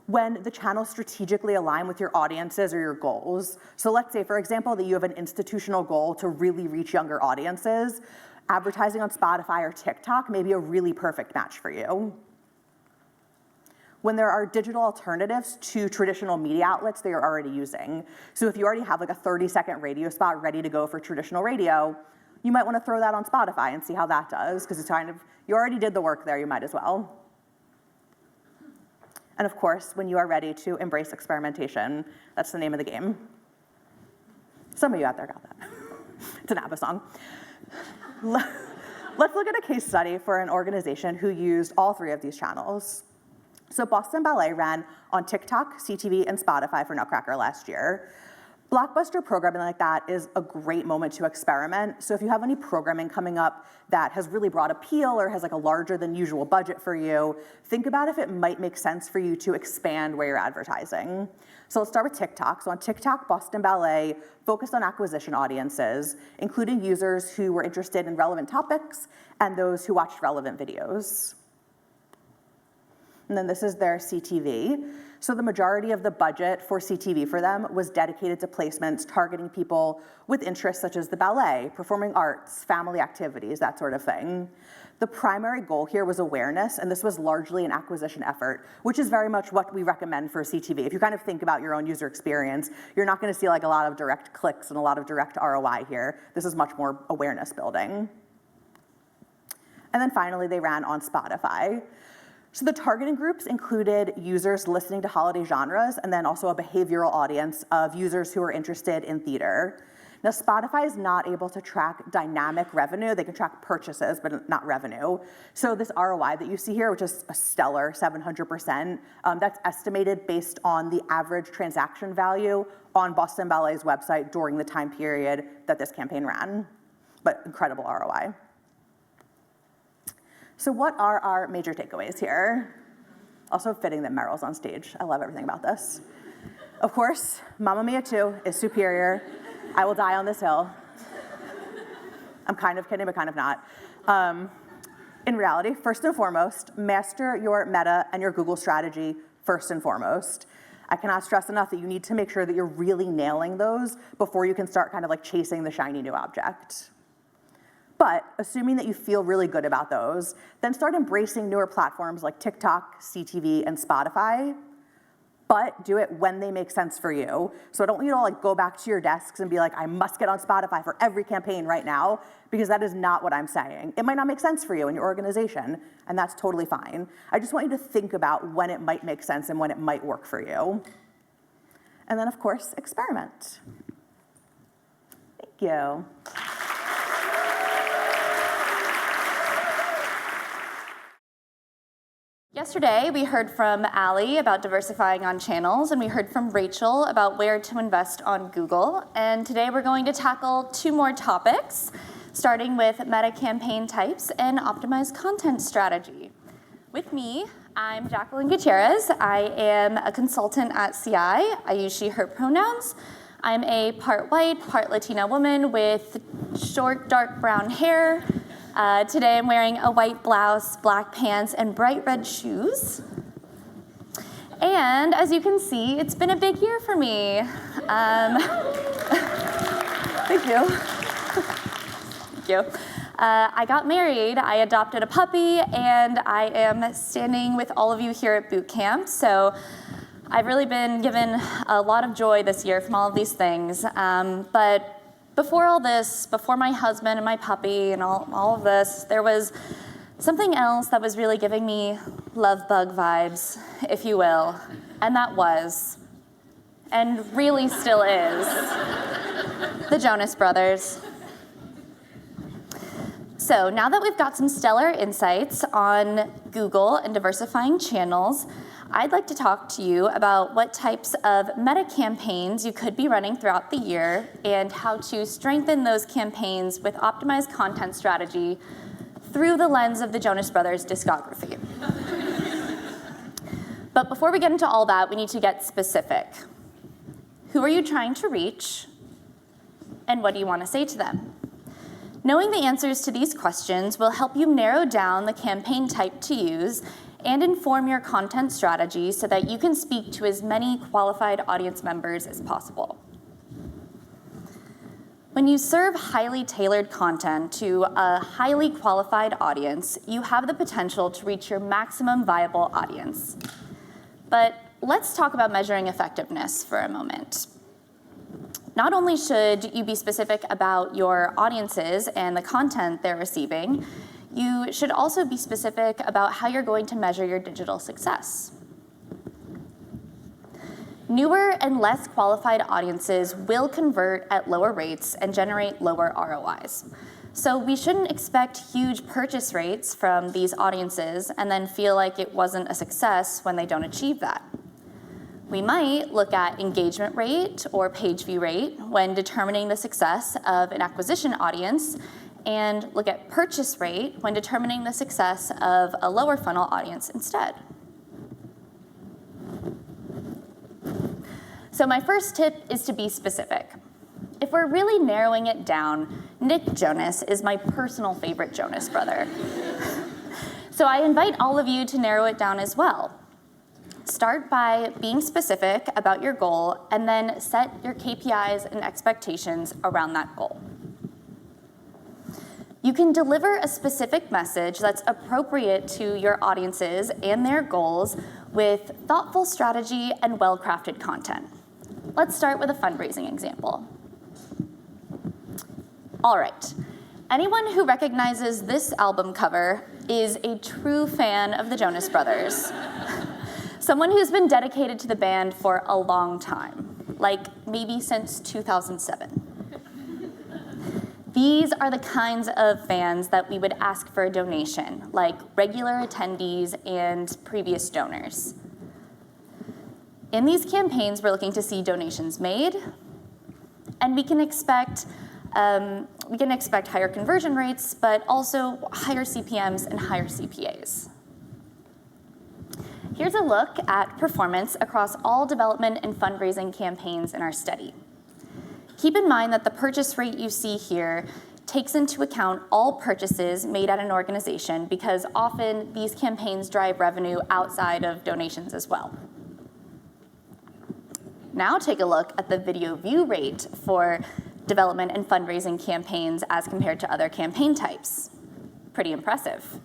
When the channels strategically align with your audiences or your goals. So let's say, for example, that you have an institutional goal to really reach younger audiences. Advertising on Spotify or TikTok may be a really perfect match for you. When there are digital alternatives to traditional media outlets that you're already using. So if you already have like a 30-second radio spot ready to go for traditional radio, you might want to throw that on Spotify and see how that does, because it's kind of, you already did the work there, you might as well. And of course, when you are ready to embrace experimentation, that's the name of the game. Some of you out there got that. It's an ABBA song. Let's look at a case study for an organization who used all three of these channels. So Boston Ballet ran on TikTok, CTV, and Spotify for Nutcracker last year. Blockbuster programming like that is a great moment to experiment. So if you have any programming coming up that has really broad appeal or has like a larger than usual budget for you, think about if it might make sense for you to expand where you're advertising. So let's start with TikTok. So on TikTok, Boston Ballet focused on acquisition audiences, including users who were interested in relevant topics and those who watched relevant videos. And then this is their CTV. So the majority of the budget for CTV for them was dedicated to placements targeting people with interests such as the ballet, performing arts, family activities, that sort of thing. The primary goal here was awareness, and this was largely an acquisition effort, which is very much what we recommend for CTV. If you kind of think about your own user experience, you're not gonna see like a lot of direct clicks and a lot of direct ROI here. This is much more awareness building. And then finally, they ran on Spotify. So the targeting groups included users listening to holiday genres and then also a behavioral audience of users who are interested in theater. Now, Spotify is not able to track dynamic revenue. They can track purchases, but not revenue. So this ROI that you see here, which is a stellar 700%, that's estimated based on the average transaction value on Boston Ballet's website during the time period that this campaign ran, but incredible ROI. So what are our major takeaways here? Also fitting that Meryl's on stage. I love everything about this. Of course, Mamma Mia 2 is superior. I will die on this hill. I'm kind of kidding, but kind of not. In reality, first and foremost, master your meta and your Google strategy first and foremost. I cannot stress enough that you need to make sure that you're really nailing those before you can start kind of like chasing the shiny new object. But assuming that you feel really good about those, then start embracing newer platforms like TikTok, CTV, and Spotify, but do it when they make sense for you. So I don't want you to like go back to your desks and be like, I must get on Spotify for every campaign right now, because that is not what I'm saying. It might not make sense for you in your organization, and that's totally fine. I just want you to think about when it might make sense and when it might work for you. And then, of course, experiment. Thank you. Yesterday, we heard from Allie about diversifying on channels, and we heard from Rachel about where to invest on Google. And today we're going to tackle two more topics, starting with meta campaign types and optimized content strategy. With me, I'm Jacqueline Gutierrez. I am a consultant at CI. I use she, her pronouns. I'm a part white, part Latina woman with short, dark brown hair. Today I'm wearing a white blouse, black pants, and bright red shoes. And as you can see, it's been a big year for me. Thank you. Thank you. I got married, I adopted a puppy, and I am standing with all of you here at boot camp. So I've really been given a lot of joy this year from all of these things. But before all this, before my husband and my puppy and all of this, there was something else that was really giving me love bug vibes, if you will, and that was, and really still is, the Jonas Brothers. So now that we've got some stellar insights on Google and diversifying channels, I'd like to talk to you about what types of meta campaigns you could be running throughout the year and how to strengthen those campaigns with optimized content strategy through the lens of the Jonas Brothers discography. But before we get into all that, we need to get specific. Who are you trying to reach, and what do you want to say to them? Knowing the answers to these questions will help you narrow down the campaign type to use and inform your content strategy so that you can speak to as many qualified audience members as possible. When you serve highly tailored content to a highly qualified audience, you have the potential to reach your maximum viable audience. But let's talk about measuring effectiveness for a moment. Not only should you be specific about your audiences and the content they're receiving, you should also be specific about how you're going to measure your digital success. Newer and less qualified audiences will convert at lower rates and generate lower ROIs. So we shouldn't expect huge purchase rates from these audiences and then feel like it wasn't a success when they don't achieve that. We might look at engagement rate or page view rate when determining the success of an acquisition audience, and look at purchase rate when determining the success of a lower funnel audience instead. So my first tip is to be specific. If we're really narrowing it down, Nick Jonas is my personal favorite Jonas brother. So I invite all of you to narrow it down as well. Start by being specific about your goal, and then set your KPIs and expectations around that goal. You can deliver a specific message that's appropriate to your audiences and their goals with thoughtful strategy and well-crafted content. Let's start with a fundraising example. All right, anyone who recognizes this album cover is a true fan of the Jonas Brothers. Someone who's been dedicated to the band for a long time, like maybe since 2007. These are the kinds of fans that we would ask for a donation, like regular attendees and previous donors. In these campaigns, we're looking to see donations made, and we can expect higher conversion rates, but also higher CPMs and higher CPAs. Here's a look at performance across all development and fundraising campaigns in our study. Keep in mind that the purchase rate you see here takes into account all purchases made at an organization, because often these campaigns drive revenue outside of donations as well. Now take a look at the video view rate for development and fundraising campaigns as compared to other campaign types. Pretty impressive.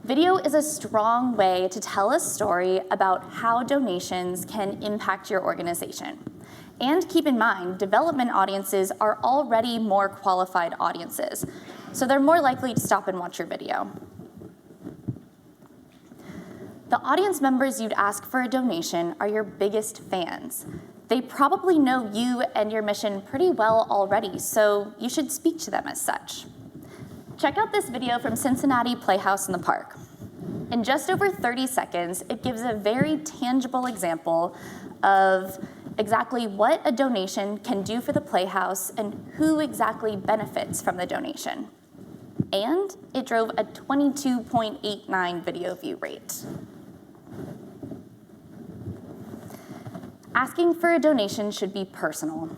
Video is a strong way to tell a story about how donations can impact your organization. And keep in mind, development audiences are already more qualified audiences, so they're more likely to stop and watch your video. The audience members you'd ask for a donation are your biggest fans. They probably know you and your mission pretty well already, so you should speak to them as such. Check out this video from Cincinnati Playhouse in the Park. In just over 30 seconds, it gives a very tangible example of exactly what a donation can do for the Playhouse and who exactly benefits from the donation. And it drove a 22.89 video view rate. Asking for a donation should be personal.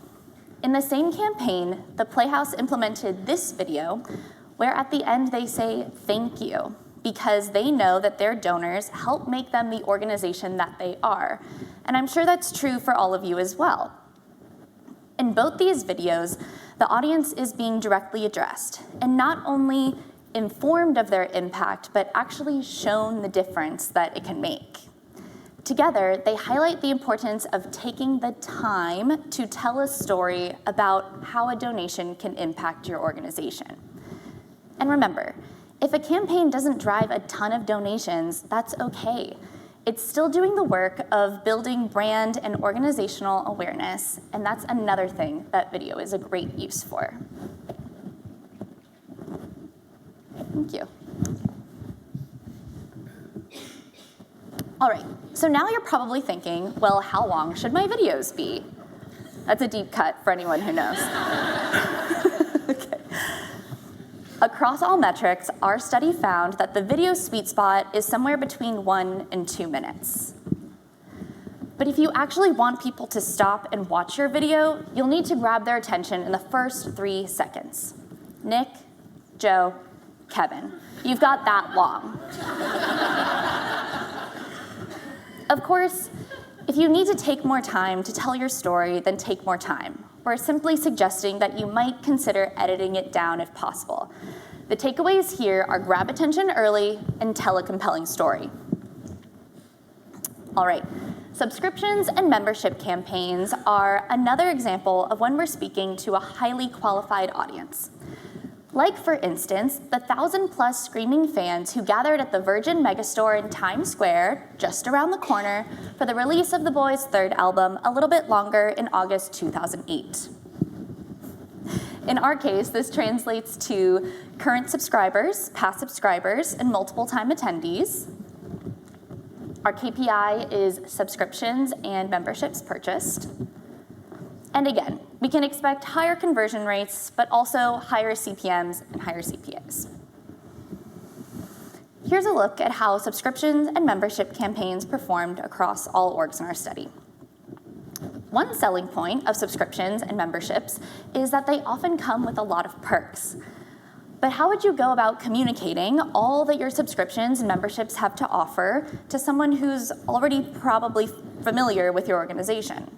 In the same campaign, the Playhouse implemented this video, where at the end they say thank you, because they know that their donors help make them the organization that they are. And I'm sure that's true for all of you as well. In both these videos, the audience is being directly addressed, and not only informed of their impact, but actually shown the difference that it can make. Together, they highlight the importance of taking the time to tell a story about how a donation can impact your organization. And remember, if a campaign doesn't drive a ton of donations, that's okay. It's still doing the work of building brand and organizational awareness, and that's another thing that video is a great use for. Thank you. All right, so now you're probably thinking, well, how long should my videos be? That's a deep cut for anyone who knows. Okay. Across all metrics, our study found that the video sweet spot is somewhere between 1 and 2 minutes. But if you actually want people to stop and watch your video, you'll need to grab their attention in the first 3 seconds. Nick, Joe, Kevin, you've got that long. Of course, if you need to take more time to tell your story, then take more time. We're simply suggesting that you might consider editing it down if possible. The takeaways here are grab attention early and tell a compelling story. All right, subscriptions and membership campaigns are another example of when we're speaking to a highly qualified audience. Like, for instance, the 1,000+ screaming fans who gathered at the Virgin Megastore in Times Square, just around the corner, for the release of the Boys' third album a little bit longer in August 2008. In our case, this translates to current subscribers, past subscribers, and multiple-time attendees. Our KPI is subscriptions and memberships purchased. And again, we can expect higher conversion rates, but also higher CPMs and higher CPAs. Here's a look at how subscriptions and membership campaigns performed across all orgs in our study. One selling point of subscriptions and memberships is that they often come with a lot of perks. But how would you go about communicating all that your subscriptions and memberships have to offer to someone who's already probably familiar with your organization?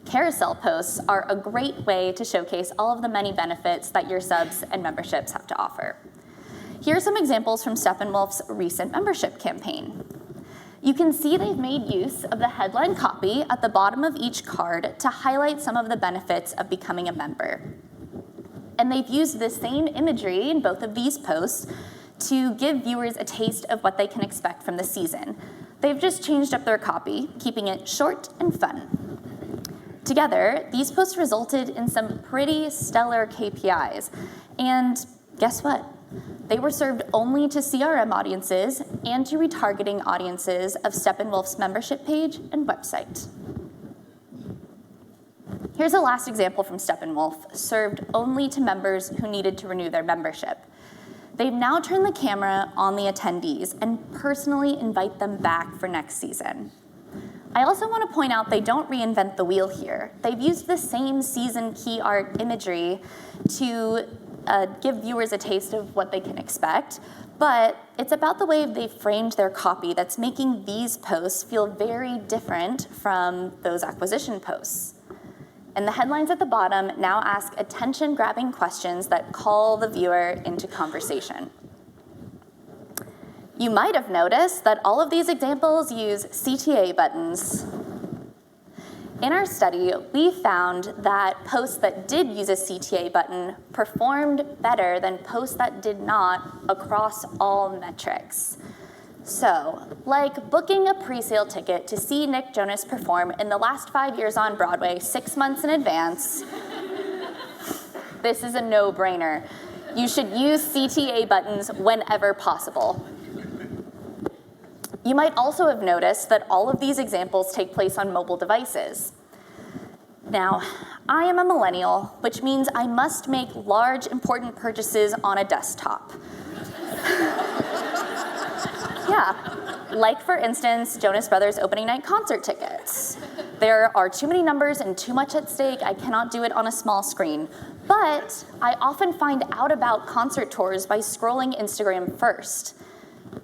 Carousel posts are a great way to showcase all of the many benefits that your subs and memberships have to offer. Here are some examples from Steppenwolf's recent membership campaign. You can see they've made use of the headline copy at the bottom of each card to highlight some of the benefits of becoming a member. And they've used the same imagery in both of these posts to give viewers a taste of what they can expect from the season. They've just changed up their copy, keeping it short and fun. Together, these posts resulted in some pretty stellar KPIs. And guess what? They were served only to CRM audiences and to retargeting audiences of Steppenwolf's membership page and website. Here's a last example from Steppenwolf, served only to members who needed to renew their membership. They've now turned the camera on the attendees and personally invite them back for next season. I also want to point out they don't reinvent the wheel here. They've used the same season key art imagery to give viewers a taste of what they can expect, but it's about the way they've framed their copy that's making these posts feel very different from those acquisition posts. And the headlines at the bottom now ask attention-grabbing questions that call the viewer into conversation. You might have noticed that all of these examples use CTA buttons. In our study, we found that posts that did use a CTA button performed better than posts that did not across all metrics. So, like booking a pre-sale ticket to see Nick Jonas perform in the last 5 years on Broadway 6 months in advance, this is a no-brainer. You should use CTA buttons whenever possible. You might also have noticed that all of these examples take place on mobile devices. Now, I am a millennial, which means I must make large, important purchases on a desktop. Yeah, like for instance, Jonas Brothers opening night concert tickets. There are too many numbers and too much at stake. I cannot do it on a small screen. But I often find out about concert tours by scrolling Instagram first.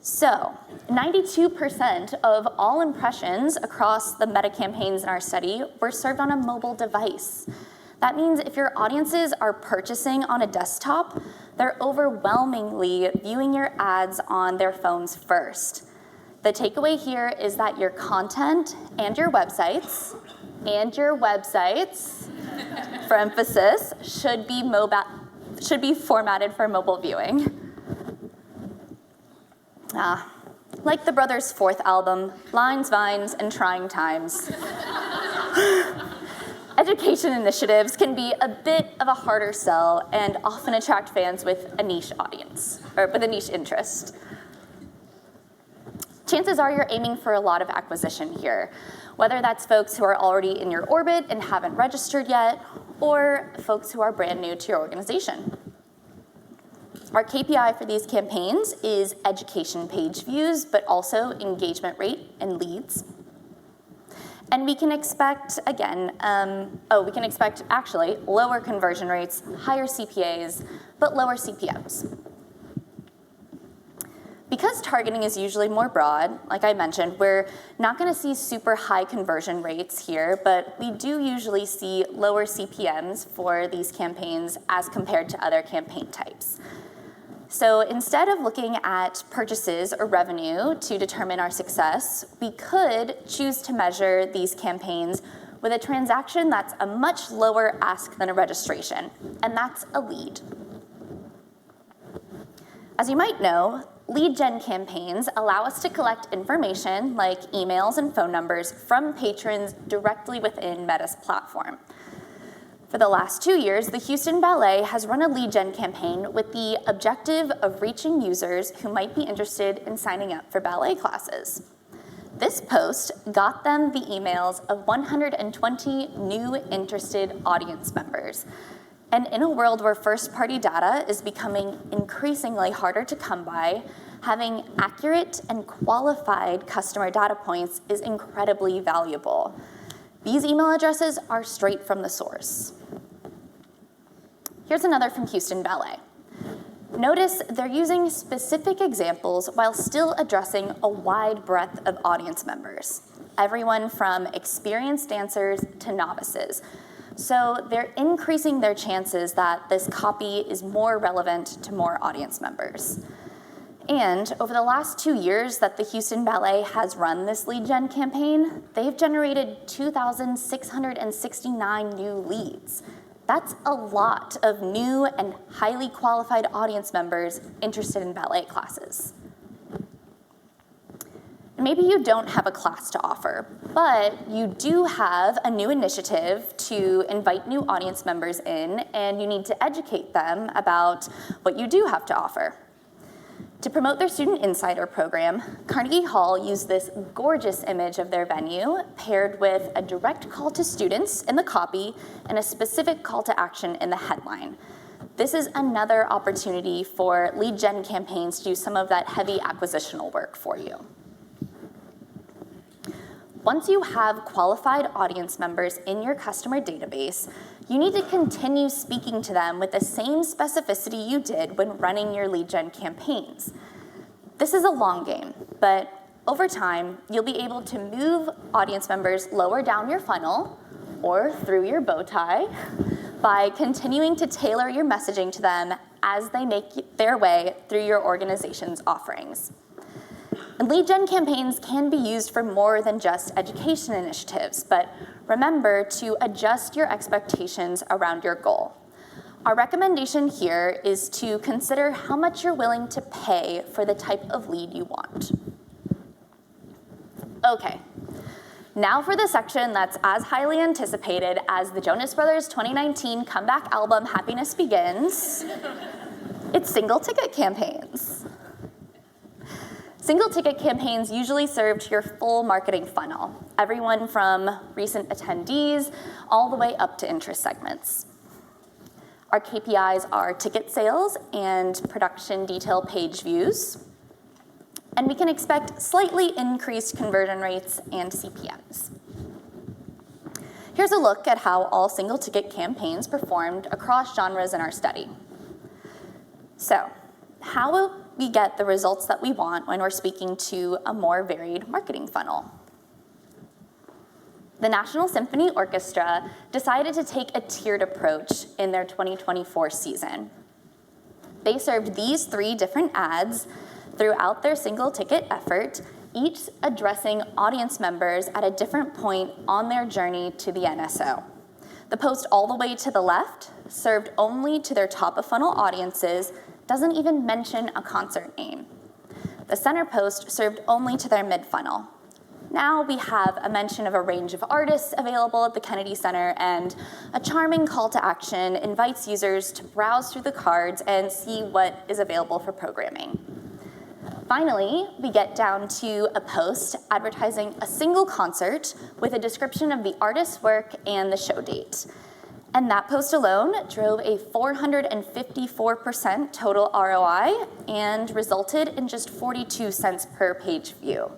So, 92% of all impressions across the meta campaigns in our study were served on a mobile device. That means if your audiences are purchasing on a desktop, they're overwhelmingly viewing your ads on their phones first. The takeaway here is that your content and your websites, for emphasis, should be formatted for mobile viewing. Like the brothers' fourth album, Lines, Vines, and Trying Times. Education initiatives can be a bit of a harder sell and often attract fans with a niche audience, or with a niche interest. Chances are you're aiming for a lot of acquisition here, whether that's folks who are already in your orbit and haven't registered yet, or folks who are brand new to your organization. Our KPI for these campaigns is education page views, but also engagement rate and leads. And we can expect, again, actually lower conversion rates, higher CPAs, but lower CPMs. Because targeting is usually more broad, like I mentioned, we're not going to see super high conversion rates here, but we do usually see lower CPMs for these campaigns as compared to other campaign types. So instead of looking at purchases or revenue to determine our success, we could choose to measure these campaigns with a transaction that's a much lower ask than a registration, and that's a lead. As you might know, lead gen campaigns allow us to collect information like emails and phone numbers from patrons directly within Meta's platform. For the last 2 years, the Houston Ballet has run a lead gen campaign with the objective of reaching users who might be interested in signing up for ballet classes. This post got them the emails of 120 new interested audience members. And in a world where first-party data is becoming increasingly harder to come by, having accurate and qualified customer data points is incredibly valuable. These email addresses are straight from the source. Here's another from Houston Ballet. Notice they're using specific examples while still addressing a wide breadth of audience members, everyone from experienced dancers to novices. So they're increasing their chances that this copy is more relevant to more audience members. And over the last 2 years that the Houston Ballet has run this lead gen campaign, they've generated 2,669 new leads. That's a lot of new and highly qualified audience members interested in ballet classes. Maybe you don't have a class to offer, but you do have a new initiative to invite new audience members in, and you need to educate them about what you do have to offer. To promote their Student Insider program, Carnegie Hall used this gorgeous image of their venue paired with a direct call to students in the copy and a specific call to action in the headline. This is another opportunity for lead gen campaigns to do some of that heavy acquisitional work for you. Once you have qualified audience members in your customer database, you need to continue speaking to them with the same specificity you did when running your lead gen campaigns. This is a long game, but over time, you'll be able to move audience members lower down your funnel or through your bow tie by continuing to tailor your messaging to them as they make their way through your organization's offerings. And lead gen campaigns can be used for more than just education initiatives, but remember to adjust your expectations around your goal. Our recommendation here is to consider how much you're willing to pay for the type of lead you want. Okay, now for the section that's as highly anticipated as the Jonas Brothers' 2019 comeback album, Happiness Begins. It's single ticket campaigns. Single ticket campaigns usually served your full marketing funnel, everyone from recent attendees all the way up to interest segments. Our KPIs are ticket sales and production detail page views, and we can expect slightly increased conversion rates and CPMs. Here's a look at how all single ticket campaigns performed across genres in our study. So, how will we get the results that we want when we're speaking to a more varied marketing funnel? The National Symphony Orchestra decided to take a tiered approach in their 2024 season. They served these 3 different ads throughout their single ticket effort, each addressing audience members at a different point on their journey to the NSO. The post all the way to the left served only to their top of funnel audiences, doesn't even mention a concert name. The center post served only to their mid-funnel. Now we have a mention of a range of artists available at the Kennedy Center, and a charming call to action invites users to browse through the cards and see what is available for programming. Finally, we get down to a post advertising a single concert with a description of the artist's work and the show date. And that post alone drove a 454% total ROI and resulted in just 42 cents per page view.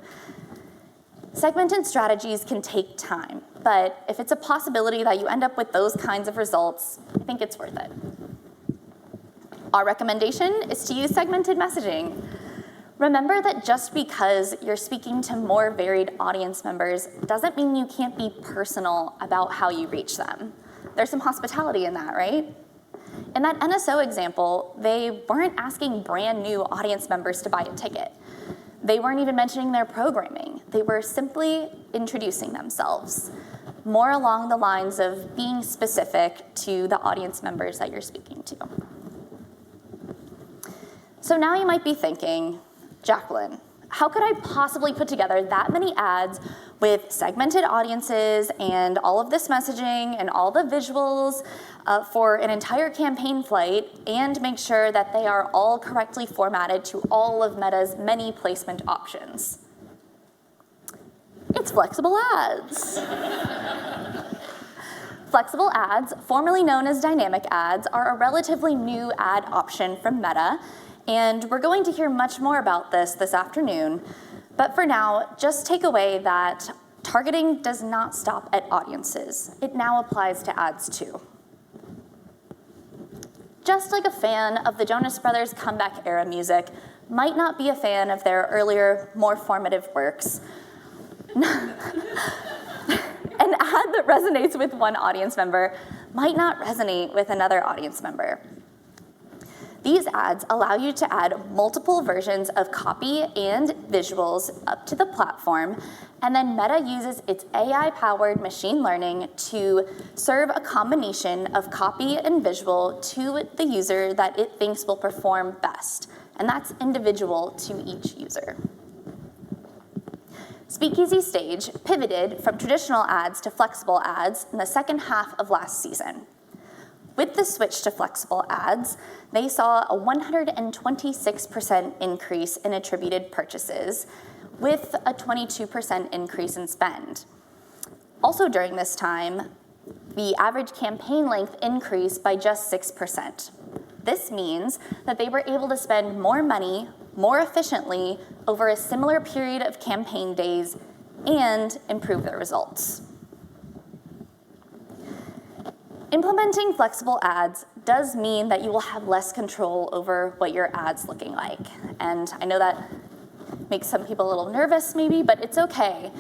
Segmented strategies can take time, but if it's a possibility that you end up with those kinds of results, I think it's worth it. Our recommendation is to use segmented messaging. Remember that just because you're speaking to more varied audience members doesn't mean you can't be personal about how you reach them. There's some hospitality in that, right? In that NSO example, they weren't asking brand new audience members to buy a ticket. They weren't even mentioning their programming. They were simply introducing themselves, more along the lines of being specific to the audience members that you're speaking to. So now you might be thinking, Jacqueline, how could I possibly put together that many ads with segmented audiences and all of this messaging and all the visuals for an entire campaign flight, and make sure that they are all correctly formatted to all of Meta's many placement options. It's flexible ads. Flexible ads, formerly known as dynamic ads, are a relatively new ad option from Meta, and we're going to hear much more about this afternoon. But for now, just take away that targeting does not stop at audiences. It now applies to ads too. Just like a fan of the Jonas Brothers' comeback era music might not be a fan of their earlier, more formative works, an ad that resonates with one audience member might not resonate with another audience member. These ads allow you to add multiple versions of copy and visuals up to the platform, and then Meta uses its AI-powered machine learning to serve a combination of copy and visual to the user that it thinks will perform best, and that's individual to each user. Speakeasy Stage pivoted from traditional ads to flexible ads in the second half of last season. With the switch to flexible ads, they saw a 126% increase in attributed purchases, with a 22% increase in spend. Also during this time, the average campaign length increased by just 6%. This means that they were able to spend more money more efficiently over a similar period of campaign days and improve their results. Implementing flexible ads does mean that you will have less control over what your ad's looking like. And I know that makes some people a little nervous maybe, but it's okay.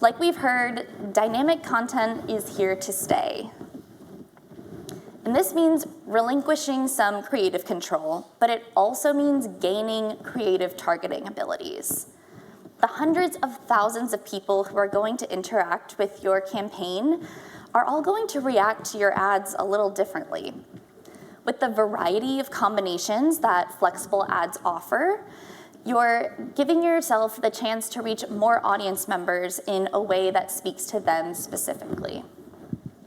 Like we've heard, dynamic content is here to stay. And this means relinquishing some creative control, but it also means gaining creative targeting abilities. The hundreds of thousands of people who are going to interact with your campaign are all going to react to your ads a little differently. With the variety of combinations that flexible ads offer, you're giving yourself the chance to reach more audience members in a way that speaks to them specifically.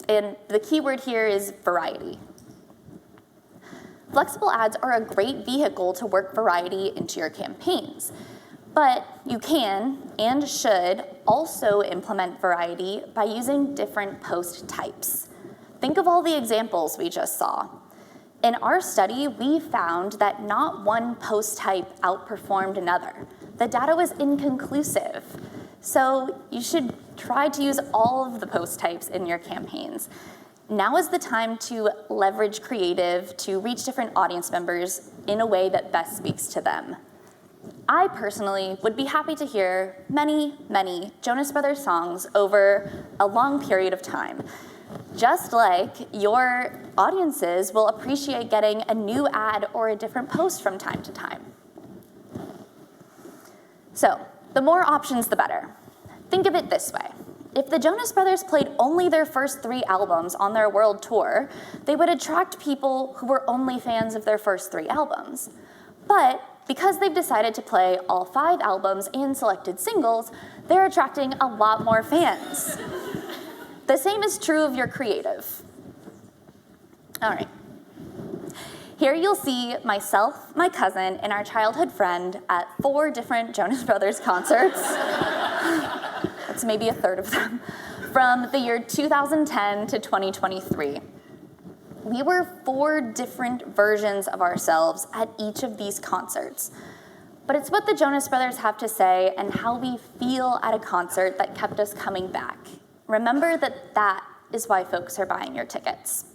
And the key word here is variety. Flexible ads are a great vehicle to work variety into your campaigns. But you can and should also implement variety by using different post types. Think of all the examples we just saw. In our study, we found that not one post type outperformed another. The data was inconclusive. So you should try to use all of the post types in your campaigns. Now is the time to leverage creative to reach different audience members in a way that best speaks to them. I personally would be happy to hear many, many Jonas Brothers songs over a long period of time. Just like your audiences will appreciate getting a new ad or a different post from time to time. So, the more options, the better. Think of it this way. If the Jonas Brothers played only their first 3 albums on their world tour, they would attract people who were only fans of their first 3 albums. But because they've decided to play all 5 albums and selected singles, they're attracting a lot more fans. The same is true of your creative. All right. Here you'll see myself, my cousin, and our childhood friend at 4 different Jonas Brothers concerts. That's maybe a third of them. From the year 2010 to 2023. We were 4 different versions of ourselves at each of these concerts. But it's what the Jonas Brothers have to say and how we feel at a concert that kept us coming back. Remember that that is why folks are buying your tickets.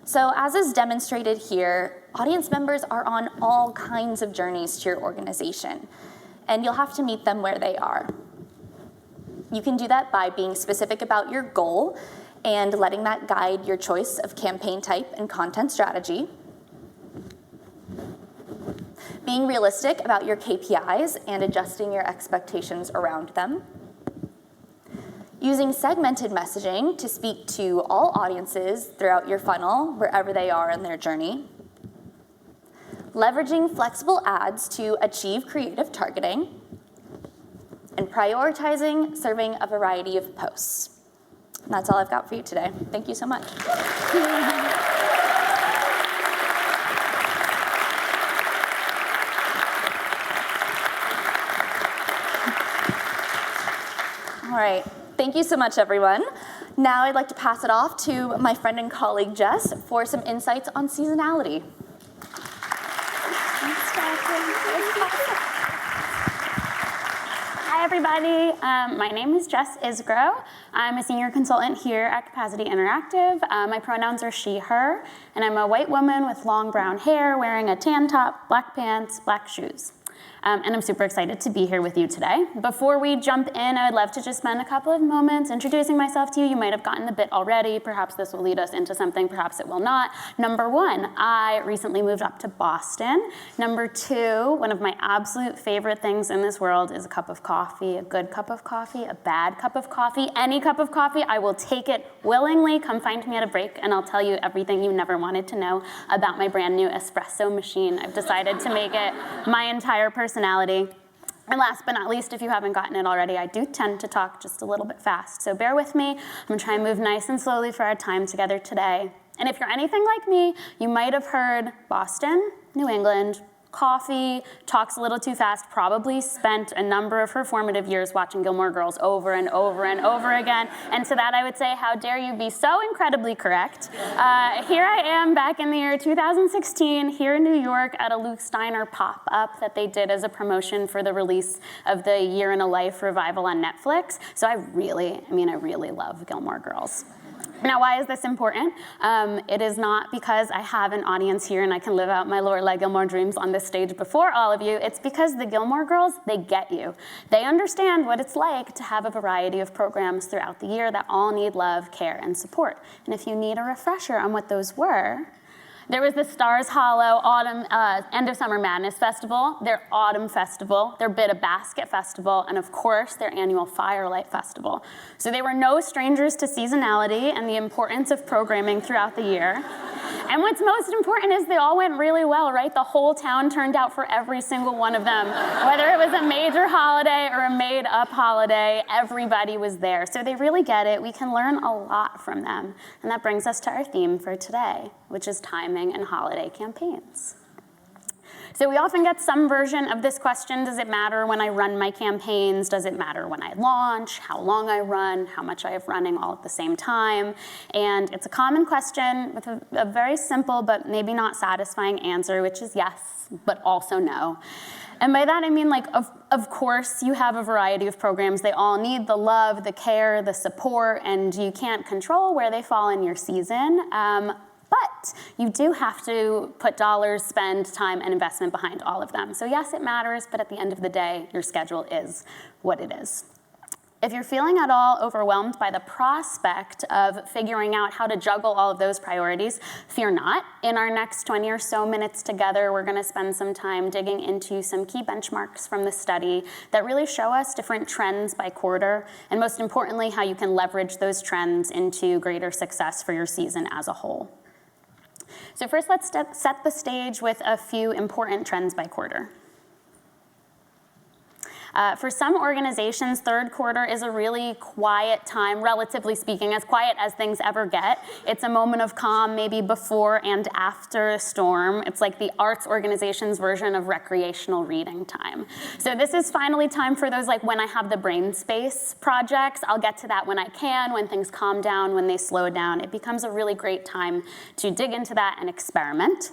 So as is demonstrated here, audience members are on all kinds of journeys to your organization, and you'll have to meet them where they are. You can do that by being specific about your goal and letting that guide your choice of campaign type and content strategy. Being realistic about your KPIs and adjusting your expectations around them. Using segmented messaging to speak to all audiences throughout your funnel, wherever they are in their journey. Leveraging flexible ads to achieve creative targeting. and prioritizing serving a variety of posts. And that's all I've got for you today. Thank you so much. All right, thank you so much, everyone. Now I'd like to pass it off to my friend and colleague, Jess, for some insights on seasonality. Hi, everybody. My name is Jess Isgro. I'm a senior consultant here at Capacity Interactive. My pronouns are she, her, and I'm a white woman with long brown hair wearing a tan top, black pants, black shoes. And I'm super excited to be here with you today. Before we jump in, I would love to just spend a couple of moments introducing myself to you. You might have gotten the bit already. Perhaps this will lead us into something, perhaps it will not. Number one, I recently moved up to Boston. Number two, one of my absolute favorite things in this world is a cup of coffee, a good cup of coffee, a bad cup of coffee, any cup of coffee. I will take it willingly. Come find me at a break and I'll tell you everything you never wanted to know about my brand new espresso machine. I've decided to make it my entire personality. And last but not least, if you haven't gotten it already, I do tend to talk just a little bit fast, so bear with me. I'm gonna try and move nice and slowly for our time together today. And if you're anything like me, you might have heard Boston, New England, coffee, talks a little too fast, probably spent a number of her formative years watching Gilmore Girls over and over and over again. And to that I would say, how dare you be so incredibly correct. Here I am back in the year 2016 here in New York at a Luke Steiner pop-up that they did as a promotion for the release of the Year in a Life revival on Netflix. So I really love Gilmore Girls. Now, why is this important? It is not because I have an audience here and I can live out my Lorelai Gilmore dreams on this stage before all of you. It's because the Gilmore Girls, they get you. They understand what it's like to have a variety of programs throughout the year that all need love, care, and support. And if you need a refresher on what those were, there was the Stars Hollow Autumn End of Summer Madness Festival, their Autumn Festival, their Bit of Basket Festival, and of course, their annual Firelight Festival. So they were no strangers to seasonality and the importance of programming throughout the year. And what's most important is they all went really well, right? The whole town turned out for every single one of them. Whether it was a major holiday or a made-up holiday, everybody was there. So they really get it. We can learn a lot from them. And that brings us to our theme for today, which is timing and holiday campaigns. So we often get some version of this question: does it matter when I run my campaigns? Does it matter when I launch? How long I run? How much I have running all at the same time? And it's a common question with a very simple but maybe not satisfying answer, which is yes, but also no. And by that I mean, like, of course you have a variety of programs. They all need the love, the care, the support, and you can't control where they fall in your season. But you do have to put dollars, spend time, and investment behind all of them. So yes, it matters, but at the end of the day, your schedule is what it is. If you're feeling at all overwhelmed by the prospect of figuring out how to juggle all of those priorities, fear not. In our next 20 or so minutes together, we're gonna spend some time digging into some key benchmarks from the study that really show us different trends by quarter, and most importantly, how you can leverage those trends into greater success for your season as a whole. So first, let's set the stage with a few important trends by quarter. For some organizations, third quarter is a really quiet time, relatively speaking, as quiet as things ever get. It's a moment of calm, maybe before and after a storm. It's like the arts organization's version of recreational reading time. So this is finally time for those, like, when I have the brain space projects. I'll get to that when I can, when things calm down, when they slow down. It becomes a really great time to dig into that and experiment.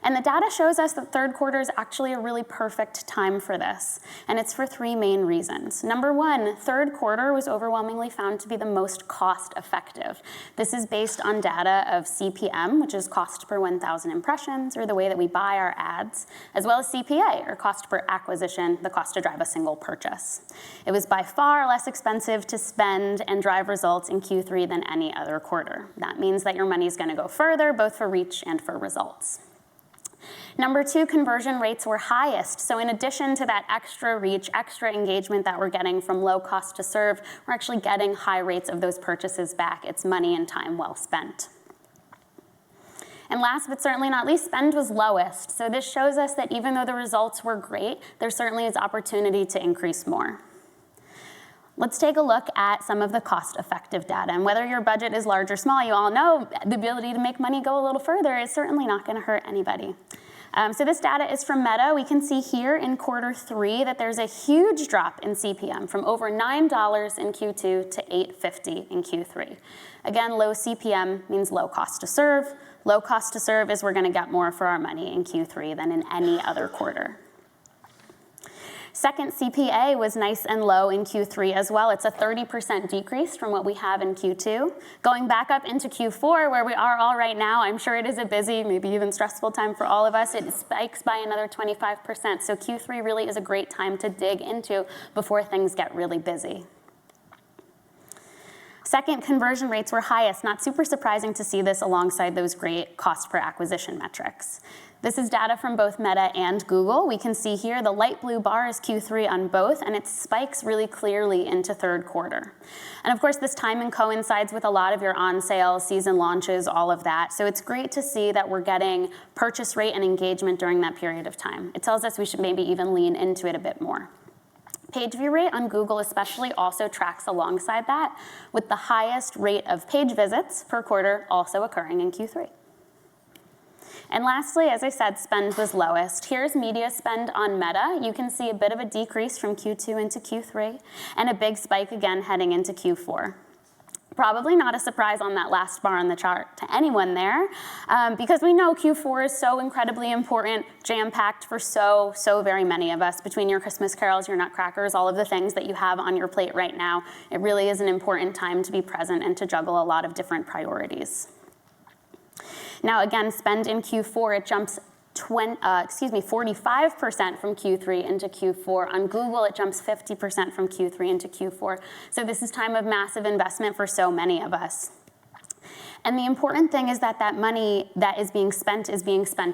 And the data shows us that third quarter is actually a really perfect time for this, and it's for three main reasons. Number one, third quarter was overwhelmingly found to be the most cost-effective. This is based on data of CPM, which is cost per 1,000 impressions, or the way that we buy our ads, as well as CPA, or cost per acquisition, the cost to drive a single purchase. It was by far less expensive to spend and drive results in Q3 than any other quarter. That means that your money is going to go further, both for reach and for results. Number two, conversion rates were highest. So in addition to that extra reach, extra engagement that we're getting from low cost to serve, we're actually getting high rates of those purchases back. It's money and time well spent. And last but certainly not least, spend was lowest. So this shows us that even though the results were great, there certainly is opportunity to increase more. Let's take a look at some of the cost-effective data. And whether your budget is large or small, you all know the ability to make money go a little further is certainly not going to hurt anybody. So this data is from Meta. We can see here in Q3 that there's a huge drop in CPM from over $9 in Q2 to $8.50 in Q3. Again, low CPM means low cost to serve. Low cost to serve is we're going to get more for our money in Q3 than in any other quarter. Second, CPA was nice and low in Q3 as well. It's a 30% decrease from what we have in Q2. Going back up into Q4, where we are all right now, I'm sure it is a busy, maybe even stressful time for all of us. It spikes by another 25%. So Q3 really is a great time to dig into before things get really busy. Second, conversion rates were highest. Not super surprising to see this alongside those great cost per acquisition metrics. This is data from both Meta and Google. We can see here the light blue bar is Q3 on both, and it spikes really clearly into third quarter. And of course, this timing coincides with a lot of your on sales, season launches, all of that. So it's great to see that we're getting purchase rate and engagement during that period of time. It tells us we should maybe even lean into it a bit more. Page view rate on Google especially also tracks alongside that, with the highest rate of page visits per quarter also occurring in Q3. And lastly, as I said, spend was lowest. Here's media spend on Meta. You can see a bit of a decrease from Q2 into Q3, and a big spike again heading into Q4. Probably not a surprise on that last bar on the chart to anyone there, because we know Q4 is so incredibly important, jam-packed for so very many of us. Between your Christmas carols, your nutcrackers, all of the things that you have on your plate right now, it really is an important time to be present and to juggle a lot of different priorities. Now again, spend in Q4, it jumps 45% from Q3 into Q4. On Google, it jumps 50% from Q3 into Q4. So this is time of massive investment for so many of us. And the important thing is that that money that is being spent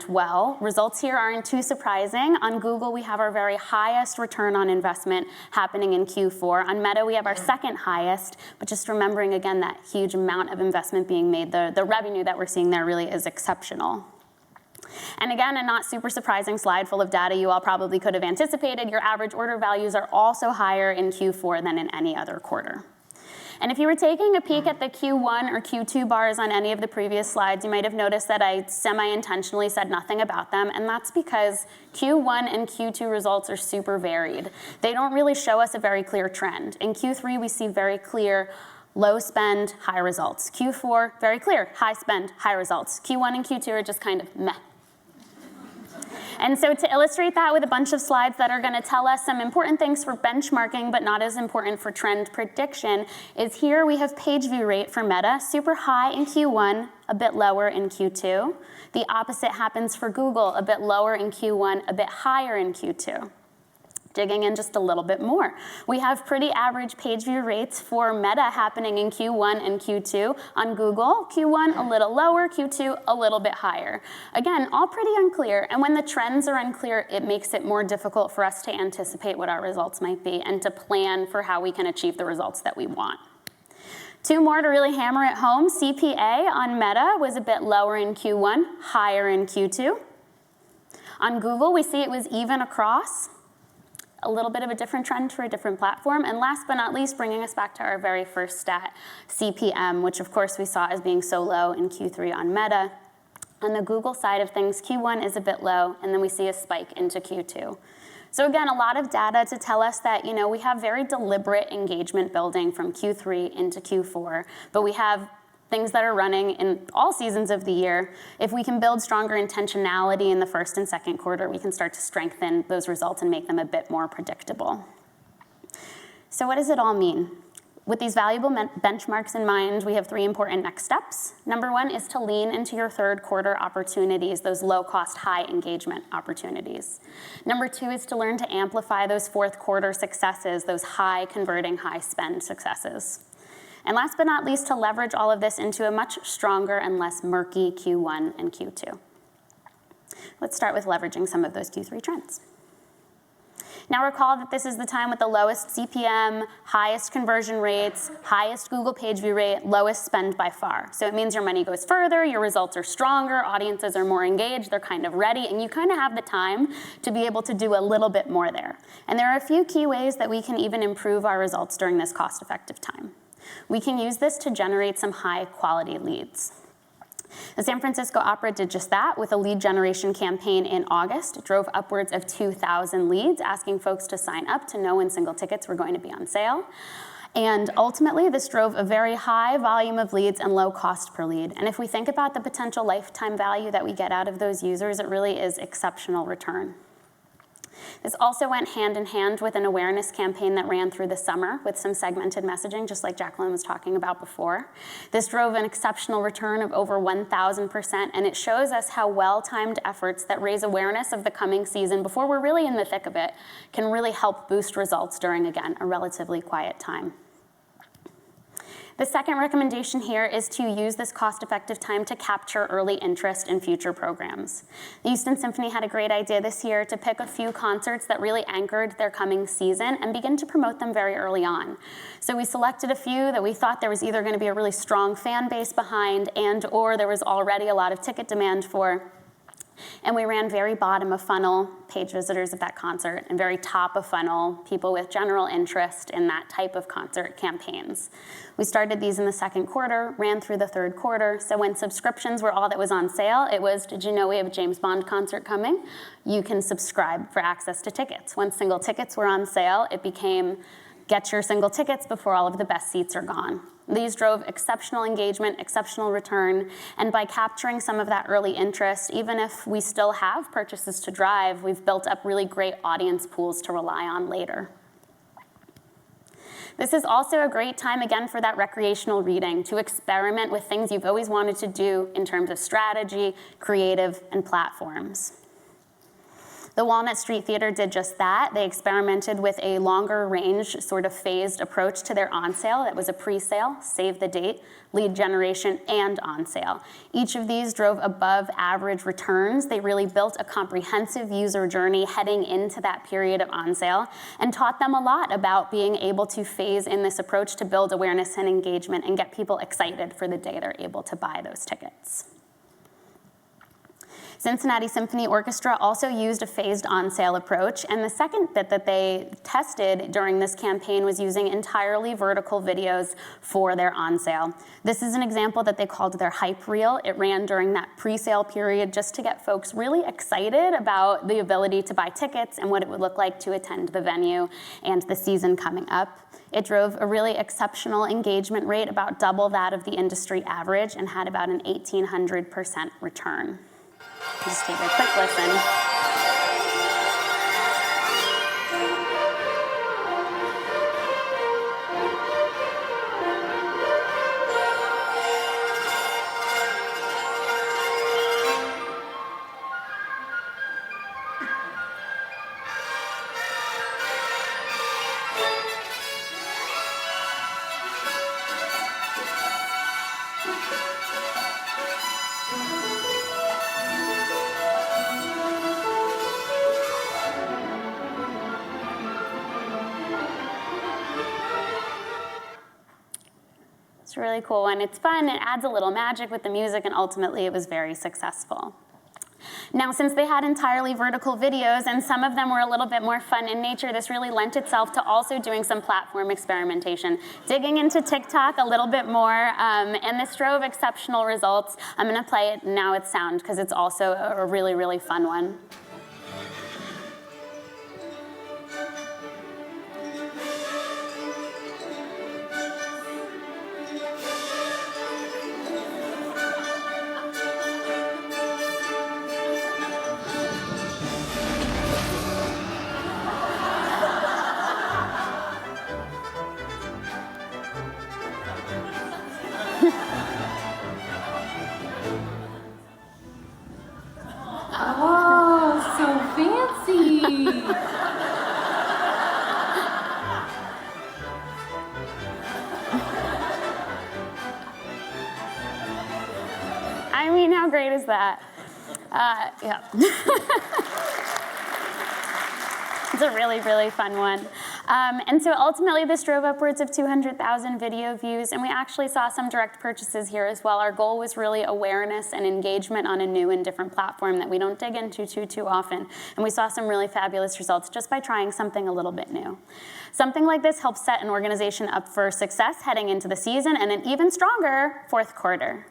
well. Results here aren't too surprising. On Google, we have our very highest return on investment happening in Q4. On Meta, we have our second highest, but just remembering again that huge amount of investment being made, the revenue that we're seeing there really is exceptional. And again, a not super surprising slide full of data you all probably could have anticipated. Your average order values are also higher in Q4 than in any other quarter. And if you were taking a peek at the Q1 or Q2 bars on any of the previous slides, you might have noticed that I semi-intentionally said nothing about them, and that's because Q1 and Q2 results are super varied. They don't really show us a very clear trend. In Q3, we see very clear low spend, high results. Q4, very clear, high spend, high results. Q1 and Q2 are just kind of meh. And so to illustrate that with a bunch of slides that are going to tell us some important things for benchmarking, but not as important for trend prediction, is here we have page view rate for Meta, super high in Q1, a bit lower in Q2. The opposite happens for Google, a bit lower in Q1, a bit higher in Q2. Digging in just a little bit more. We have pretty average page view rates for Meta happening in Q1 and Q2. On Google, Q1 a little lower, Q2 a little bit higher. Again, all pretty unclear, and when the trends are unclear, it makes it more difficult for us to anticipate what our results might be and to plan for how we can achieve the results that we want. Two more to really hammer it home. CPA on Meta was a bit lower in Q1, higher in Q2. On Google, we see it was even across. A little bit of a different trend for a different platform. And last but not least, bringing us back to our very first stat, CPM, which of course we saw as being so low in Q3 on Meta. On the Google side of things, Q1 is a bit low, and then we see a spike into Q2. So again, a lot of data to tell us that, we have very deliberate engagement building from Q3 into Q4, but we have things that are running in all seasons of the year. If we can build stronger intentionality in the first and second quarter, we can start to strengthen those results and make them a bit more predictable. So what does it all mean? With these valuable benchmarks in mind, we have three important next steps. Number one is to lean into your third quarter opportunities, those low-cost, high-engagement opportunities. Number two is to learn to amplify those fourth quarter successes, those high-converting, high-spend successes. And last but not least, to leverage all of this into a much stronger and less murky Q1 and Q2. Let's start with leveraging some of those Q3 trends. Now recall that this is the time with the lowest CPM, highest conversion rates, highest Google page view rate, lowest spend by far. So it means your money goes further, your results are stronger, audiences are more engaged, they're kind of ready, and you kind of have the time to be able to do a little bit more there. And there are a few key ways that we can even improve our results during this cost-effective time. We can use this to generate some high-quality leads. The San Francisco Opera did just that with a lead generation campaign in August. It drove upwards of 2,000 leads, asking folks to sign up to know when single tickets were going to be on sale. And ultimately, this drove a very high volume of leads and low cost per lead. And if we think about the potential lifetime value that we get out of those users, it really is exceptional return. This also went hand in hand with an awareness campaign that ran through the summer with some segmented messaging, just like Jacqueline was talking about before. This drove an exceptional return of over 1,000%, and it shows us how well-timed efforts that raise awareness of the coming season before we're really in the thick of it can really help boost results during, again, a relatively quiet time. The second recommendation here is to use this cost-effective time to capture early interest in future programs. The Houston Symphony had a great idea this year to pick a few concerts that really anchored their coming season and begin to promote them very early on. So we selected a few that we thought there was either going to be a really strong fan base behind or there was already a lot of ticket demand for. And we ran very bottom of funnel page visitors of that concert and very top of funnel people with general interest in that type of concert campaigns. We started these in the second quarter, ran through the third quarter. So when subscriptions were all that was on sale, it was, did you know we have a James Bond concert coming? You can subscribe for access to tickets. When single tickets were on sale, it became, get your single tickets before all of the best seats are gone. These drove exceptional engagement, exceptional return, and by capturing some of that early interest, even if we still have purchases to drive, we've built up really great audience pools to rely on later. This is also a great time, again, for that recreational reading, to experiment with things you've always wanted to do in terms of strategy, creative, and platforms. The Walnut Street Theater did just that. They experimented with a longer range, sort of phased approach to their on-sale. That was a pre-sale, save the date, lead generation, and on-sale. Each of these drove above average returns. They really built a comprehensive user journey heading into that period of on-sale and taught them a lot about being able to phase in this approach to build awareness and engagement and get people excited for the day they're able to buy those tickets. Cincinnati Symphony Orchestra also used a phased on-sale approach, and the second bit that they tested during this campaign was using entirely vertical videos for their on-sale. This is an example that they called their hype reel. It ran during that pre-sale period just to get folks really excited about the ability to buy tickets and what it would look like to attend the venue and the season coming up. It drove a really exceptional engagement rate, about double that of the industry average, and had about an 1,800% return. Just take a quick listen. It's a really cool one. It's fun, it adds a little magic with the music, and ultimately it was very successful. Now, since they had entirely vertical videos and some of them were a little bit more fun in nature, this really lent itself to also doing some platform experimentation, digging into TikTok a little bit more, and this drove exceptional results. I'm gonna play it now with sound because it's also a really, really fun one. Oh, so fancy. I mean, how great is that? Yeah. It's a really, really fun one. And so ultimately, this drove upwards of 200,000 video views, and we actually saw some direct purchases here as well. Our goal was really awareness and engagement on a new and different platform that we don't dig into too often. And we saw some really fabulous results just by trying something a little bit new. Something like this helps set an organization up for success heading into the season and an even stronger fourth quarter.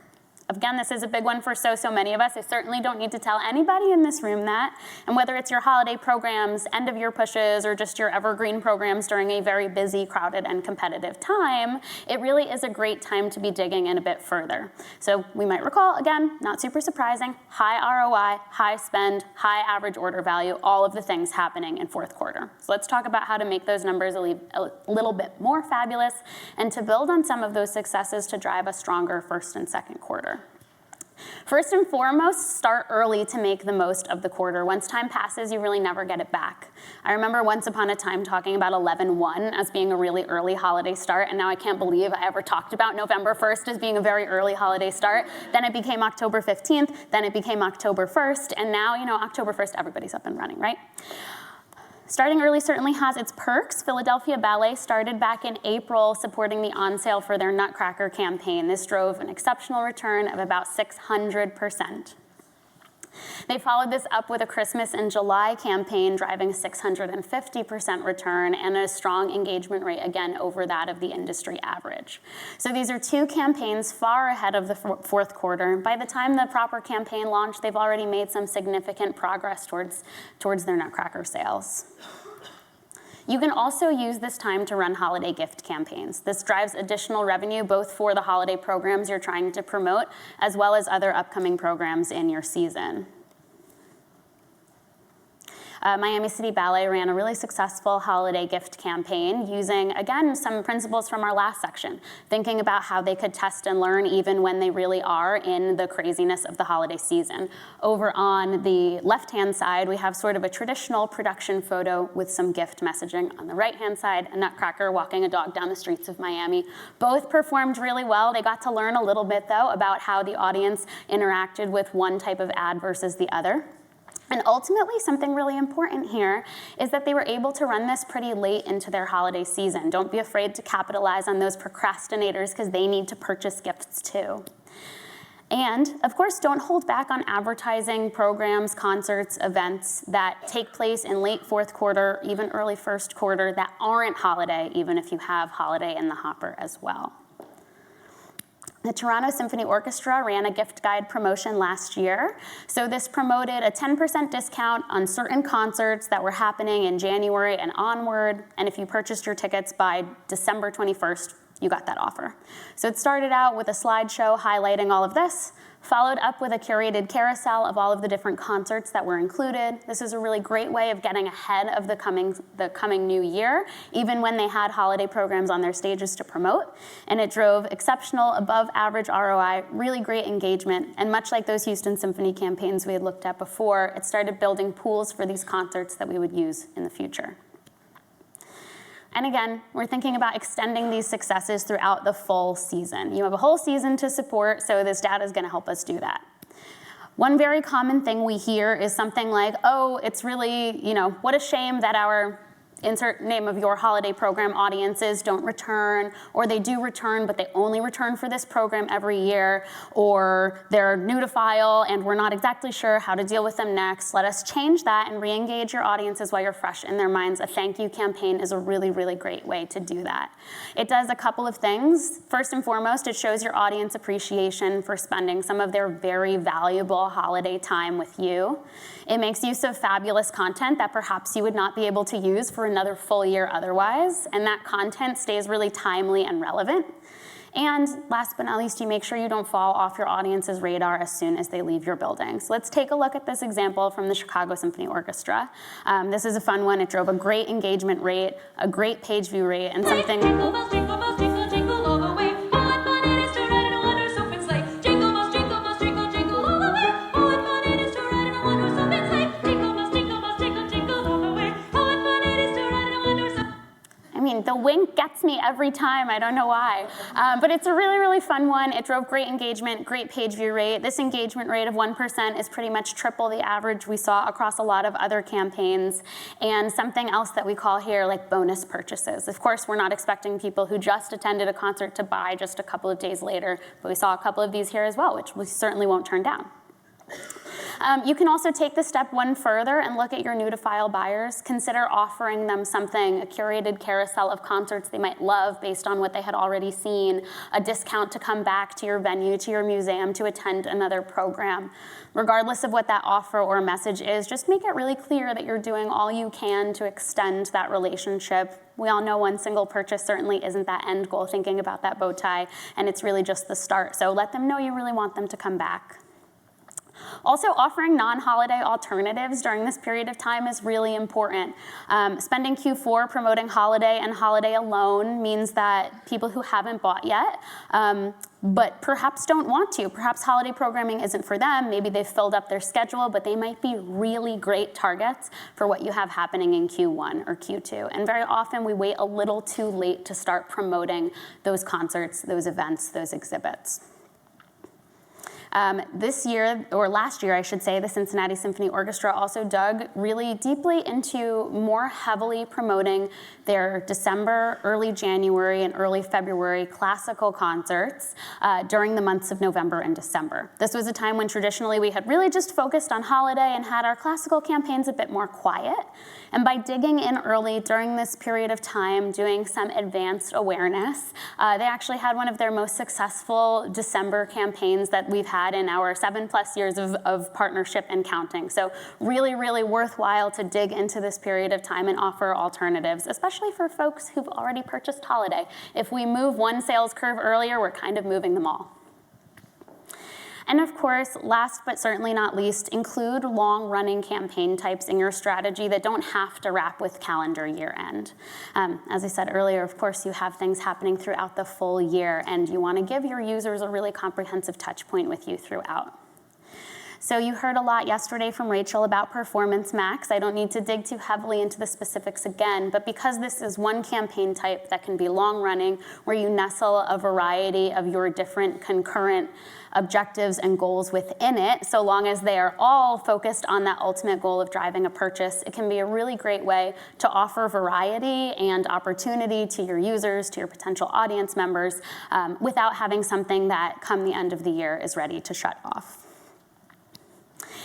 Again, this is a big one for so many of us. I certainly don't need to tell anybody in this room that. And whether it's your holiday programs, end of year pushes, or just your evergreen programs during a very busy, crowded, and competitive time, it really is a great time to be digging in a bit further. So we might recall, again, not super surprising, high ROI, high spend, high average order value, all of the things happening in fourth quarter. So let's talk about how to make those numbers a little bit more fabulous and to build on some of those successes to drive a stronger first and second quarter. First and foremost, start early to make the most of the quarter. Once time passes, you really never get it back. I remember once upon a time talking about 11/1 as being a really early holiday start, and now I can't believe I ever talked about November 1st as being a very early holiday start. Then it became October 15th, then it became October 1st, and now, October 1st, everybody's up and running, right? Starting early certainly has its perks. Philadelphia Ballet started back in April supporting the on sale for their Nutcracker campaign. This drove an exceptional return of about 600%. They followed this up with a Christmas in July campaign, driving a 650% return and a strong engagement rate, again, over that of the industry average. So these are two campaigns far ahead of the fourth quarter. By the time the proper campaign launched, they've already made some significant progress towards their Nutcracker sales. You can also use this time to run holiday gift campaigns. This drives additional revenue both for the holiday programs you're trying to promote, as well as other upcoming programs in your season. Miami City Ballet ran a really successful holiday gift campaign using, again, some principles from our last section, thinking about how they could test and learn even when they really are in the craziness of the holiday season. Over on the left-hand side, we have sort of a traditional production photo with some gift messaging. On the right-hand side, a Nutcracker walking a dog down the streets of Miami. Both performed really well. They got to learn a little bit, though, about how the audience interacted with one type of ad versus the other. And ultimately, something really important here is that they were able to run this pretty late into their holiday season. Don't be afraid to capitalize on those procrastinators because they need to purchase gifts too. And of course, don't hold back on advertising programs, concerts, events that take place in late fourth quarter, even early first quarter that aren't holiday, even if you have holiday in the hopper as well. The Toronto Symphony Orchestra ran a gift guide promotion last year. So this promoted a 10% discount on certain concerts that were happening in January and onward. And if you purchased your tickets by December 21st, you got that offer. So it started out with a slideshow highlighting all of this, followed up with a curated carousel of all of the different concerts that were included. This is a really great way of getting ahead of the coming new year, even when they had holiday programs on their stages to promote. And it drove exceptional, above average ROI, really great engagement. And much like those Houston Symphony campaigns we had looked at before, it started building pools for these concerts that we would use in the future. And again, we're thinking about extending these successes throughout the full season. You have a whole season to support, so this data is going to help us do that. One very common thing we hear is something like, oh, it's really, what a shame that our insert name of your holiday program audiences don't return, or they do return, but they only return for this program every year, or they're new to file and we're not exactly sure how to deal with them next. Let us change that and re-engage your audiences while you're fresh in their minds. A thank you campaign is a really, really great way to do that. It does a couple of things. First and foremost, it shows your audience appreciation for spending some of their very valuable holiday time with you. It makes use of fabulous content that perhaps you would not be able to use for another full year otherwise, and that content stays really timely and relevant. And last but not least, you make sure you don't fall off your audience's radar as soon as they leave your building. So let's take a look at this example from the Chicago Symphony Orchestra. This is a fun one. It drove a great engagement rate, a great page view rate, and something... The wink gets me every time. I don't know why. But it's a really, really fun one. It drove great engagement, great page view rate. This engagement rate of 1% is pretty much triple the average we saw across a lot of other campaigns. And something else that we call here like bonus purchases. Of course, we're not expecting people who just attended a concert to buy just a couple of days later, but we saw a couple of these here as well, which we certainly won't turn down. You can also take the step one further and look at your new to file buyers. Consider offering them something, a curated carousel of concerts they might love based on what they had already seen, a discount to come back to your venue, to your museum, to attend another program. Regardless of what that offer or message is, just make it really clear that you're doing all you can to extend that relationship. We all know one single purchase certainly isn't that end goal, thinking about that bow tie, and it's really just the start. So let them know you really want them to come back. Also, offering non-holiday alternatives during this period of time is really important. Spending Q4 promoting holiday and holiday alone means that people who haven't bought yet, but perhaps don't want to, perhaps holiday programming isn't for them, maybe they've filled up their schedule, but they might be really great targets for what you have happening in Q1 or Q2. And very often we wait a little too late to start promoting those concerts, those events, those exhibits. This year, or last year I should say, the Cincinnati Symphony Orchestra also dug really deeply into more heavily promoting their December, early January, and early February classical concerts during the months of November and December. This was a time when traditionally we had really just focused on holiday and had our classical campaigns a bit more quiet. And by digging in early during this period of time, doing some advanced awareness, they actually had one of their most successful December campaigns that we've had in our 7+ years of partnership and counting. So really, really worthwhile to dig into this period of time and offer alternatives, especially for folks who've already purchased holiday. If we move one sales curve earlier, we're kind of moving them all. And of course, last but certainly not least, include long-running campaign types in your strategy that don't have to wrap with calendar year end. As I said earlier, of course, you have things happening throughout the full year, and you want to give your users a really comprehensive touch point with you throughout. So you heard a lot yesterday from Rachel about Performance Max. I don't need to dig too heavily into the specifics again, but because this is one campaign type that can be long-running, where you nestle a variety of your different concurrent objectives and goals within it, so long as they are all focused on that ultimate goal of driving a purchase, it can be a really great way to offer variety and opportunity to your users, to your potential audience members, without having something that come the end of the year is ready to shut off.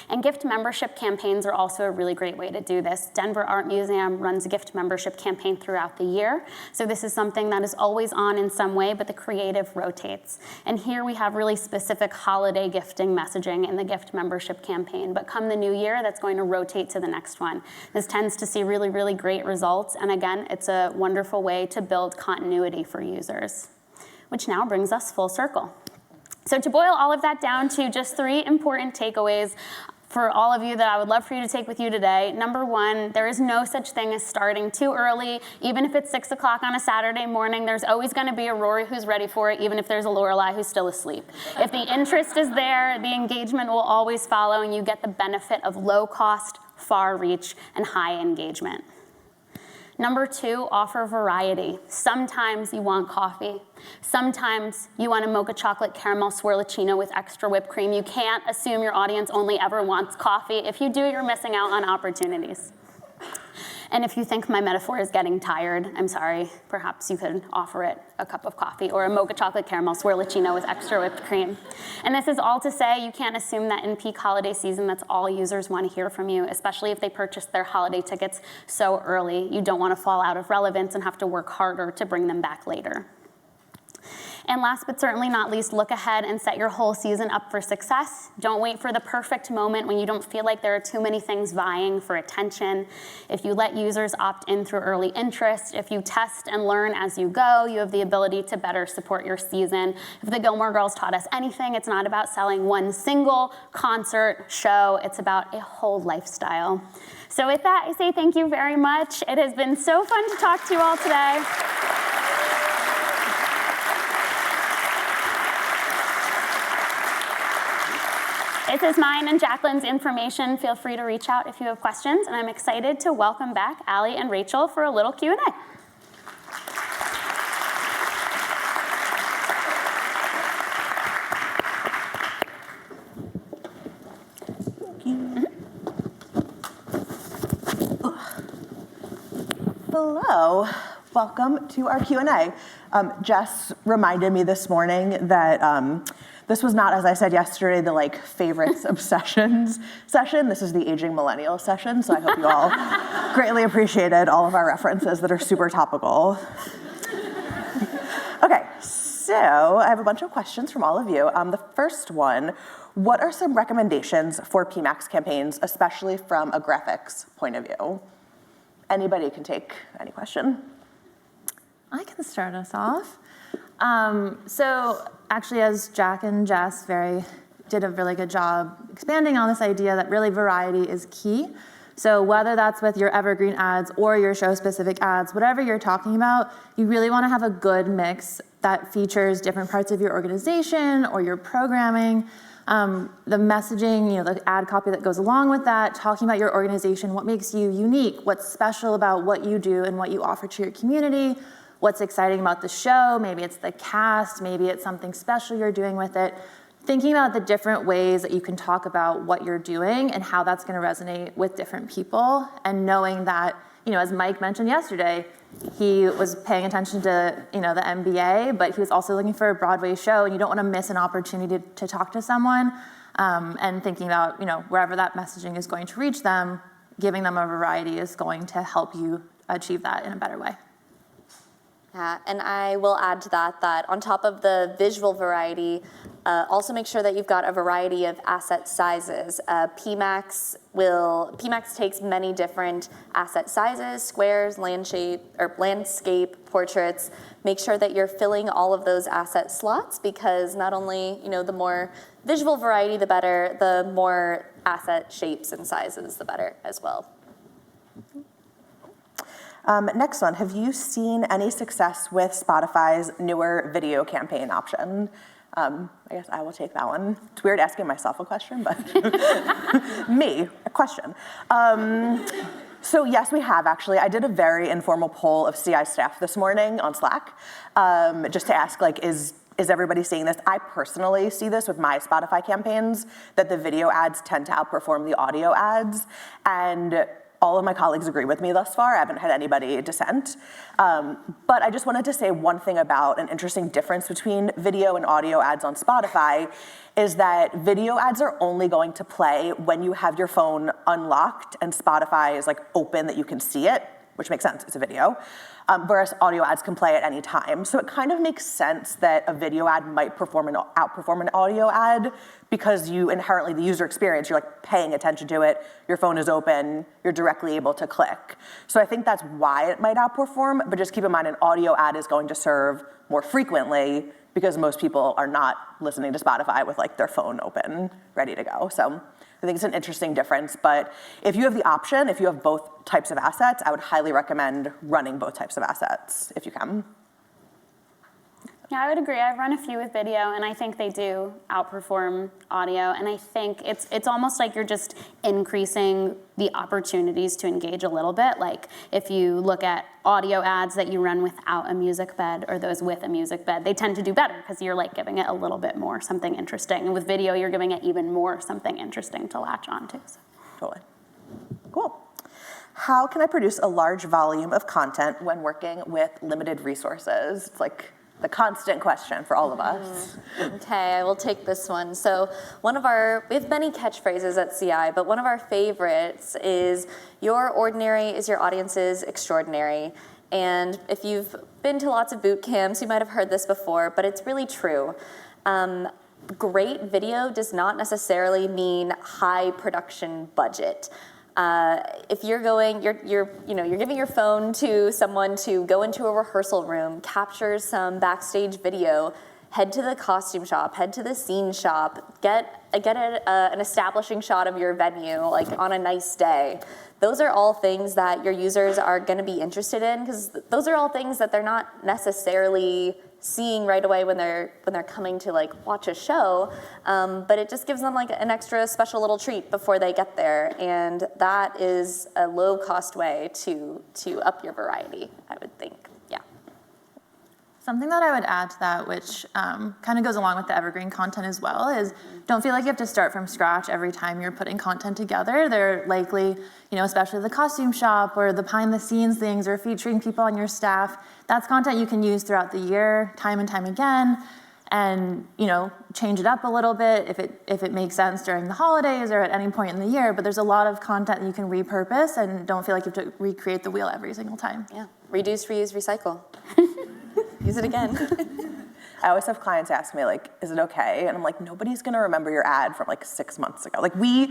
And gift membership campaigns are also a really great way to do this. Denver Art Museum runs a gift membership campaign throughout the year. So this is something that is always on in some way, but the creative rotates. And here we have really specific holiday gifting messaging in the gift membership campaign. But come the new year, that's going to rotate to the next one. This tends to see really, really great results. And again, it's a wonderful way to build continuity for users, which now brings us full circle. So to boil all of that down to just 3 important takeaways for all of you that I would love for you to take with you today. Number 1, there is no such thing as starting too early. Even if it's 6 o'clock on a Saturday morning, there's always going to be a Rory who's ready for it, even if there's a Lorelei who's still asleep. If the interest is there, the engagement will always follow, and you get the benefit of low cost, far reach, and high engagement. Number 2, offer variety. Sometimes you want coffee. Sometimes you want a mocha chocolate caramel swirlicino with extra whipped cream. You can't assume your audience only ever wants coffee. If you do, you're missing out on opportunities. And if you think my metaphor is getting tired, I'm sorry, perhaps you could offer it a cup of coffee or a mocha chocolate caramel swirlicino with extra whipped cream. And this is all to say you can't assume that in peak holiday season that's all users want to hear from you, especially if they purchased their holiday tickets so early. You don't want to fall out of relevance and have to work harder to bring them back later. And last but certainly not least, look ahead and set your whole season up for success. Don't wait for the perfect moment when you don't feel like there are too many things vying for attention. If you let users opt in through early interest, if you test and learn as you go, you have the ability to better support your season. If the Gilmore Girls taught us anything, it's not about selling one single concert show. It's about a whole lifestyle. So with that, I say thank you very much. It has been so fun to talk to you all today. This is mine and Jacqueline's information. Feel free to reach out if you have questions, and I'm excited to welcome back Allie and Rachel for a little Q&A. Thank you. Hello, welcome to our Q&A. Jess reminded me this morning that this was not, as I said yesterday, the like favorites obsessions session. This is the aging millennial session, so I hope you all greatly appreciated all of our references that are super topical. Okay, so I have a bunch of questions from all of you. The first one, what are some recommendations for PMAX campaigns, especially from a graphics point of view? Anybody can take any question. I can start us off. So actually, as Jack and Jess did a really good job expanding on this idea that really variety is key. So whether that's with your evergreen ads or your show-specific ads, whatever you're talking about, you really want to have a good mix that features different parts of your organization or your programming. The messaging, the ad copy that goes along with that, talking about your organization, what makes you unique, what's special about what you do and what you offer to your community, what's exciting about the show, maybe it's the cast, maybe it's something special you're doing with it. Thinking about the different ways that you can talk about what you're doing and how that's going to resonate with different people, and knowing that, as Mike mentioned yesterday, he was paying attention to, the NBA, but he was also looking for a Broadway show, and you don't want to miss an opportunity to talk to someone, and thinking about, wherever that messaging is going to reach them, giving them a variety is going to help you achieve that in a better way. Yeah, and I will add to that on top of the visual variety, also make sure that you've got a variety of asset sizes. PMAX takes many different asset sizes, squares, landscape, portraits. Make sure that you're filling all of those asset slots, because not only, the more visual variety, the better, the more asset shapes and sizes, the better as well. Next one, have you seen any success with Spotify's newer video campaign option? I guess I will take that one. It's weird asking myself a question, but me, a question. So yes, we have actually. I did a very informal poll of CI staff this morning on Slack, just to ask, is everybody seeing this? I personally see this with my Spotify campaigns, that the video ads tend to outperform the audio ads, and all of my colleagues agree with me thus far. I haven't had anybody dissent. But I just wanted to say one thing about an interesting difference between video and audio ads on Spotify is that video ads are only going to play when you have your phone unlocked and Spotify is open that you can see it, which makes sense, it's a video. Whereas audio ads can play at any time. So it kind of makes sense that a video ad might outperform an audio ad, because you inherently, the user experience, you're paying attention to it, your phone is open, you're directly able to click. So I think that's why it might outperform, but just keep in mind an audio ad is going to serve more frequently, because most people are not listening to Spotify with their phone open, ready to go. So I think it's an interesting difference, but if you have the option, if you have both types of assets, I would highly recommend running both types of assets if you can. Yeah, I would agree. I've run a few with video, and I think they do outperform audio. And I think it's almost like you're just increasing the opportunities to engage a little bit. Like if you look at audio ads that you run without a music bed or those with a music bed, they tend to do better because you're giving it a little bit more something interesting. And with video, you're giving it even more something interesting to latch onto. So. Totally. Cool. How can I produce a large volume of content when working with limited resources? It's the constant question for all of us. Okay, I will take this one. So we have many catchphrases at CI, but one of our favorites is, your ordinary is your audience's extraordinary. And if you've been to lots of boot camps, you might have heard this before, but it's really true. Great video does not necessarily mean high production budget. If you're giving your phone to someone to go into a rehearsal room, capture some backstage video, head to the costume shop, head to the scene shop, get an establishing shot of your venue, on a nice day. Those are all things that your users are going to be interested in, because those are all things that they're not necessarily seeing right away when they're coming to watch a show, but it just gives them an extra special little treat before they get there, and that is a low cost way to up your variety, I would think. Yeah. Something that I would add to that, which kind of goes along with the evergreen content as well, is don't feel like you have to start from scratch every time you're putting content together. They're likely, especially the costume shop or the behind the scenes things or featuring people on your staff. That's content you can use throughout the year, time and time again, and change it up a little bit if it makes sense during the holidays or at any point in the year. But there's a lot of content that you can repurpose, and don't feel like you have to recreate the wheel every single time. Yeah, reduce, reuse, recycle. Use it again. I always have clients ask me, like, is it okay? And I'm like, nobody's gonna remember your ad from like 6 months ago. Like we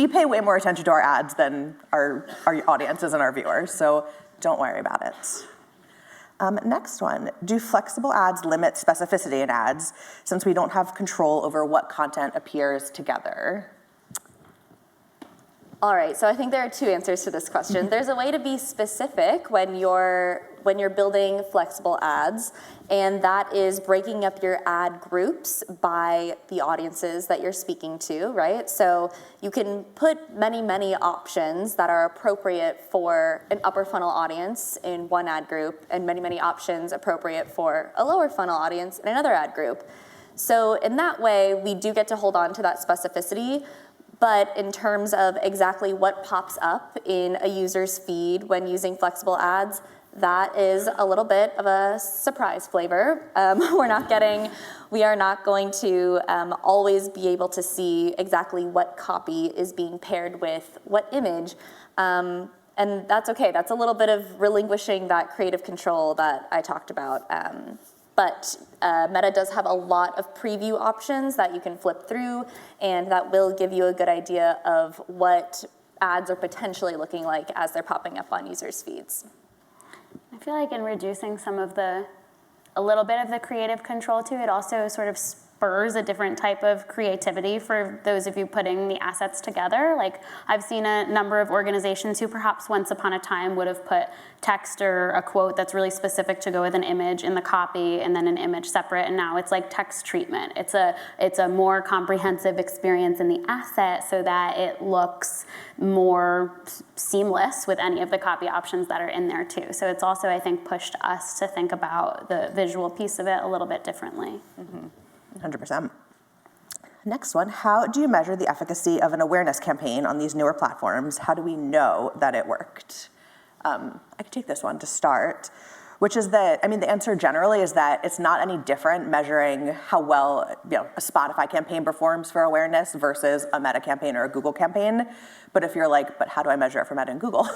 pay way more attention to our ads than our audiences and our viewers, so don't worry about it. Next one, do flexible ads limit specificity in ads since we don't have control over what content appears together? All right, so I think there are two answers to this question. There's a way to be specific when you're building flexible ads, and that is breaking up your ad groups by the audiences that you're speaking to, right? So you can put many, many options that are appropriate for an upper funnel audience in one ad group, and many, many options appropriate for a lower funnel audience in another ad group. So in that way, we do get to hold on to that specificity. But in terms of exactly what pops up in a user's feed when using flexible ads, that is a little bit of a surprise flavor. We are not going to always be able to see exactly what copy is being paired with what image. And that's okay. That's a little bit of relinquishing that creative control that I talked about. But Meta does have a lot of preview options that you can flip through, and that will give you a good idea of what ads are potentially looking like as they're popping up on users' feeds. I feel like in reducing a little bit of the creative control to it also sort of spurs a different type of creativity for those of you putting the assets together. Like, I've seen a number of organizations who perhaps once upon a time would have put text or a quote that's really specific to go with an image in the copy and then an image separate, and now it's like text treatment. It's a more comprehensive experience in the asset so that it looks more seamless with any of the copy options that are in there too. So it's also, I think, pushed us to think about the visual piece of it a little bit differently. 100%. Next one, how do you measure the efficacy of an awareness campaign on these newer platforms? How do we know that it worked? I could take this one to start, which is that, the answer generally is that it's not any different measuring how well a Spotify campaign performs for awareness versus a Meta campaign or a Google campaign. But if you're like, but how do I measure it for Meta and Google?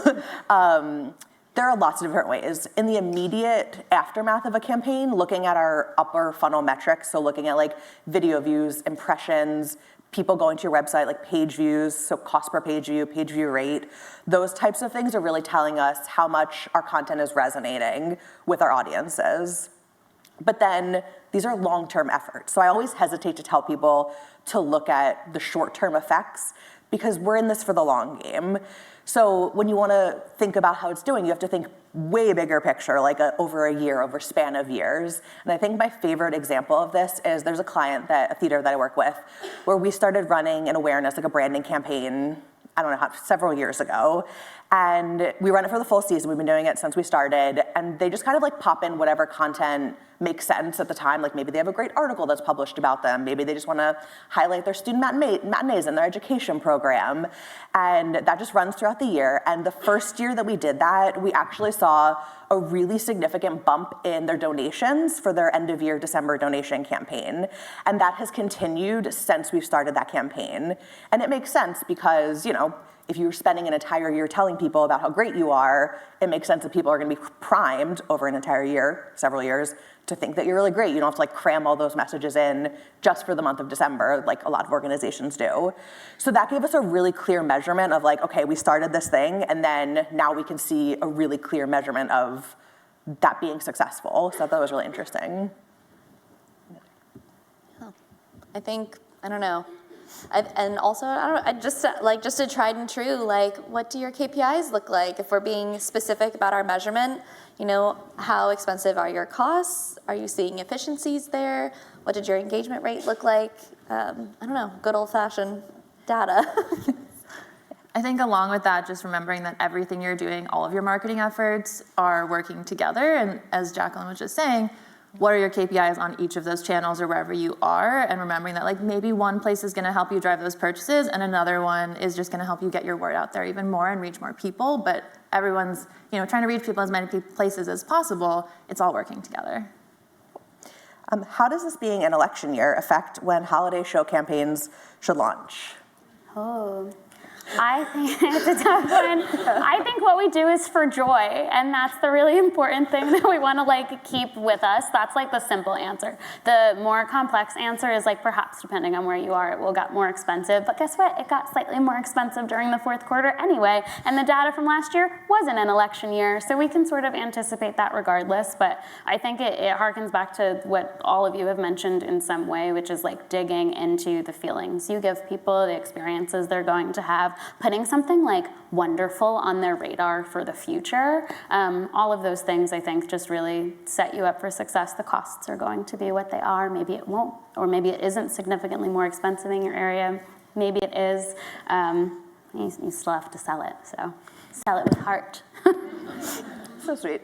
There are lots of different ways. In the immediate aftermath of a campaign, looking at our upper funnel metrics, so looking at like video views, impressions, people going to your website, like page views, so cost per page view rate, those types of things are really telling us how much our content is resonating with our audiences. But then these are long-term efforts. So I always hesitate to tell people to look at the short-term effects because we're in this for the long game. So when you want to think about how it's doing, you have to think way bigger picture, like over a year, over a span of years. And I think my favorite example of this is there's a theater that I work with, where we started running an awareness, like a branding campaign, several years ago. And we run it for the full season. We've been doing it since we started. And they just kind of like pop in whatever content makes sense at the time. Like maybe they have a great article that's published about them. Maybe they just want to highlight their student matinees in their education program. And that just runs throughout the year. And the first year that we did that, we actually saw a really significant bump in their donations for their end of year December donation campaign. And that has continued since we've started that campaign. And it makes sense because, if you're spending an entire year telling people about how great you are, it makes sense that people are going to be primed over an entire year, several years, to think that you're really great. You don't have to like cram all those messages in just for the month of December, like a lot of organizations do. So that gave us a really clear measurement of like, okay, we started this thing, and then now we can see a really clear measurement of that being successful. So I thought that was really interesting. I don't know. And also, just a tried and true, like, what do your KPIs look like? If we're being specific about our measurement, how expensive are your costs? Are you seeing efficiencies there? What did your engagement rate look like? Good old-fashioned data. I think along with that, just remembering that everything you're doing, all of your marketing efforts are working together. And as Jacqueline was just saying, what are your KPIs on each of those channels or wherever you are, and remembering that like maybe one place is gonna help you drive those purchases and another one is just gonna help you get your word out there even more and reach more people, but everyone's trying to reach people as many places as possible. It's all working together. How does this being an election year affect when holiday show campaigns should launch? Oh, I think it's a tough one. I think what we do is for joy, and that's the really important thing that we want to like keep with us. That's like the simple answer. The more complex answer is like perhaps depending on where you are, it will get more expensive. But guess what? It got slightly more expensive during the fourth quarter anyway, and the data from last year wasn't an election year, so we can sort of anticipate that regardless. But I think it harkens back to what all of you have mentioned in some way, which is like digging into the feelings you give people, the experiences they're going to have, putting something like wonderful on their radar for the future. All of those things, I think, just really set you up for success. The costs are going to be what they are. Maybe it won't, or maybe it isn't significantly more expensive in your area. Maybe it is. You still have to sell it, so sell it with heart. So sweet.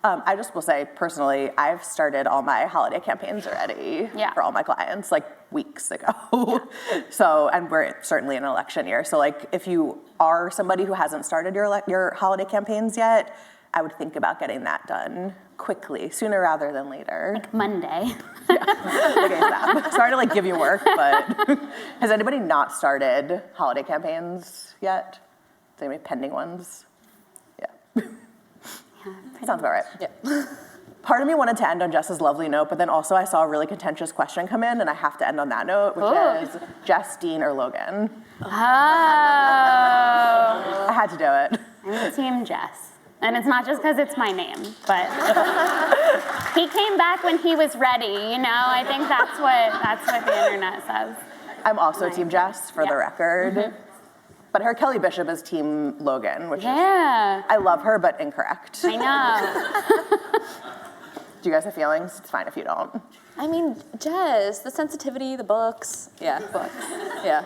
I just will say, personally, I've started all my holiday campaigns already for all my clients, like weeks ago. So, and we're certainly in an election year. So like, if you are somebody who hasn't started your holiday campaigns yet, I would think about getting that done quickly, sooner rather than later. Like Monday. Like ASAP. Sorry to like give you work, but has anybody not started holiday campaigns yet? Is there any pending ones? Yeah. Sounds about right. Yeah. Part of me wanted to end on Jess's lovely note, but then also I saw a really contentious question come in, and I have to end on that note, which is Jess, Dean, or Logan? Oh. I had to do it. I'm Team Jess. And it's not just because it's my name, but he came back when he was ready, I think that's what the internet says. I'm also Team Jess, for the record. Mm-hmm. But her Kelly Bishop is Team Logan, which is, I love her, but incorrect. I know. Do you guys have feelings? It's fine if you don't. I mean, Jess, the sensitivity, the books. Yeah, books. Yeah.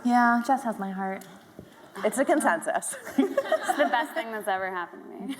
Yeah, Jess has my heart. It's a consensus. It's the best thing that's ever happened to me.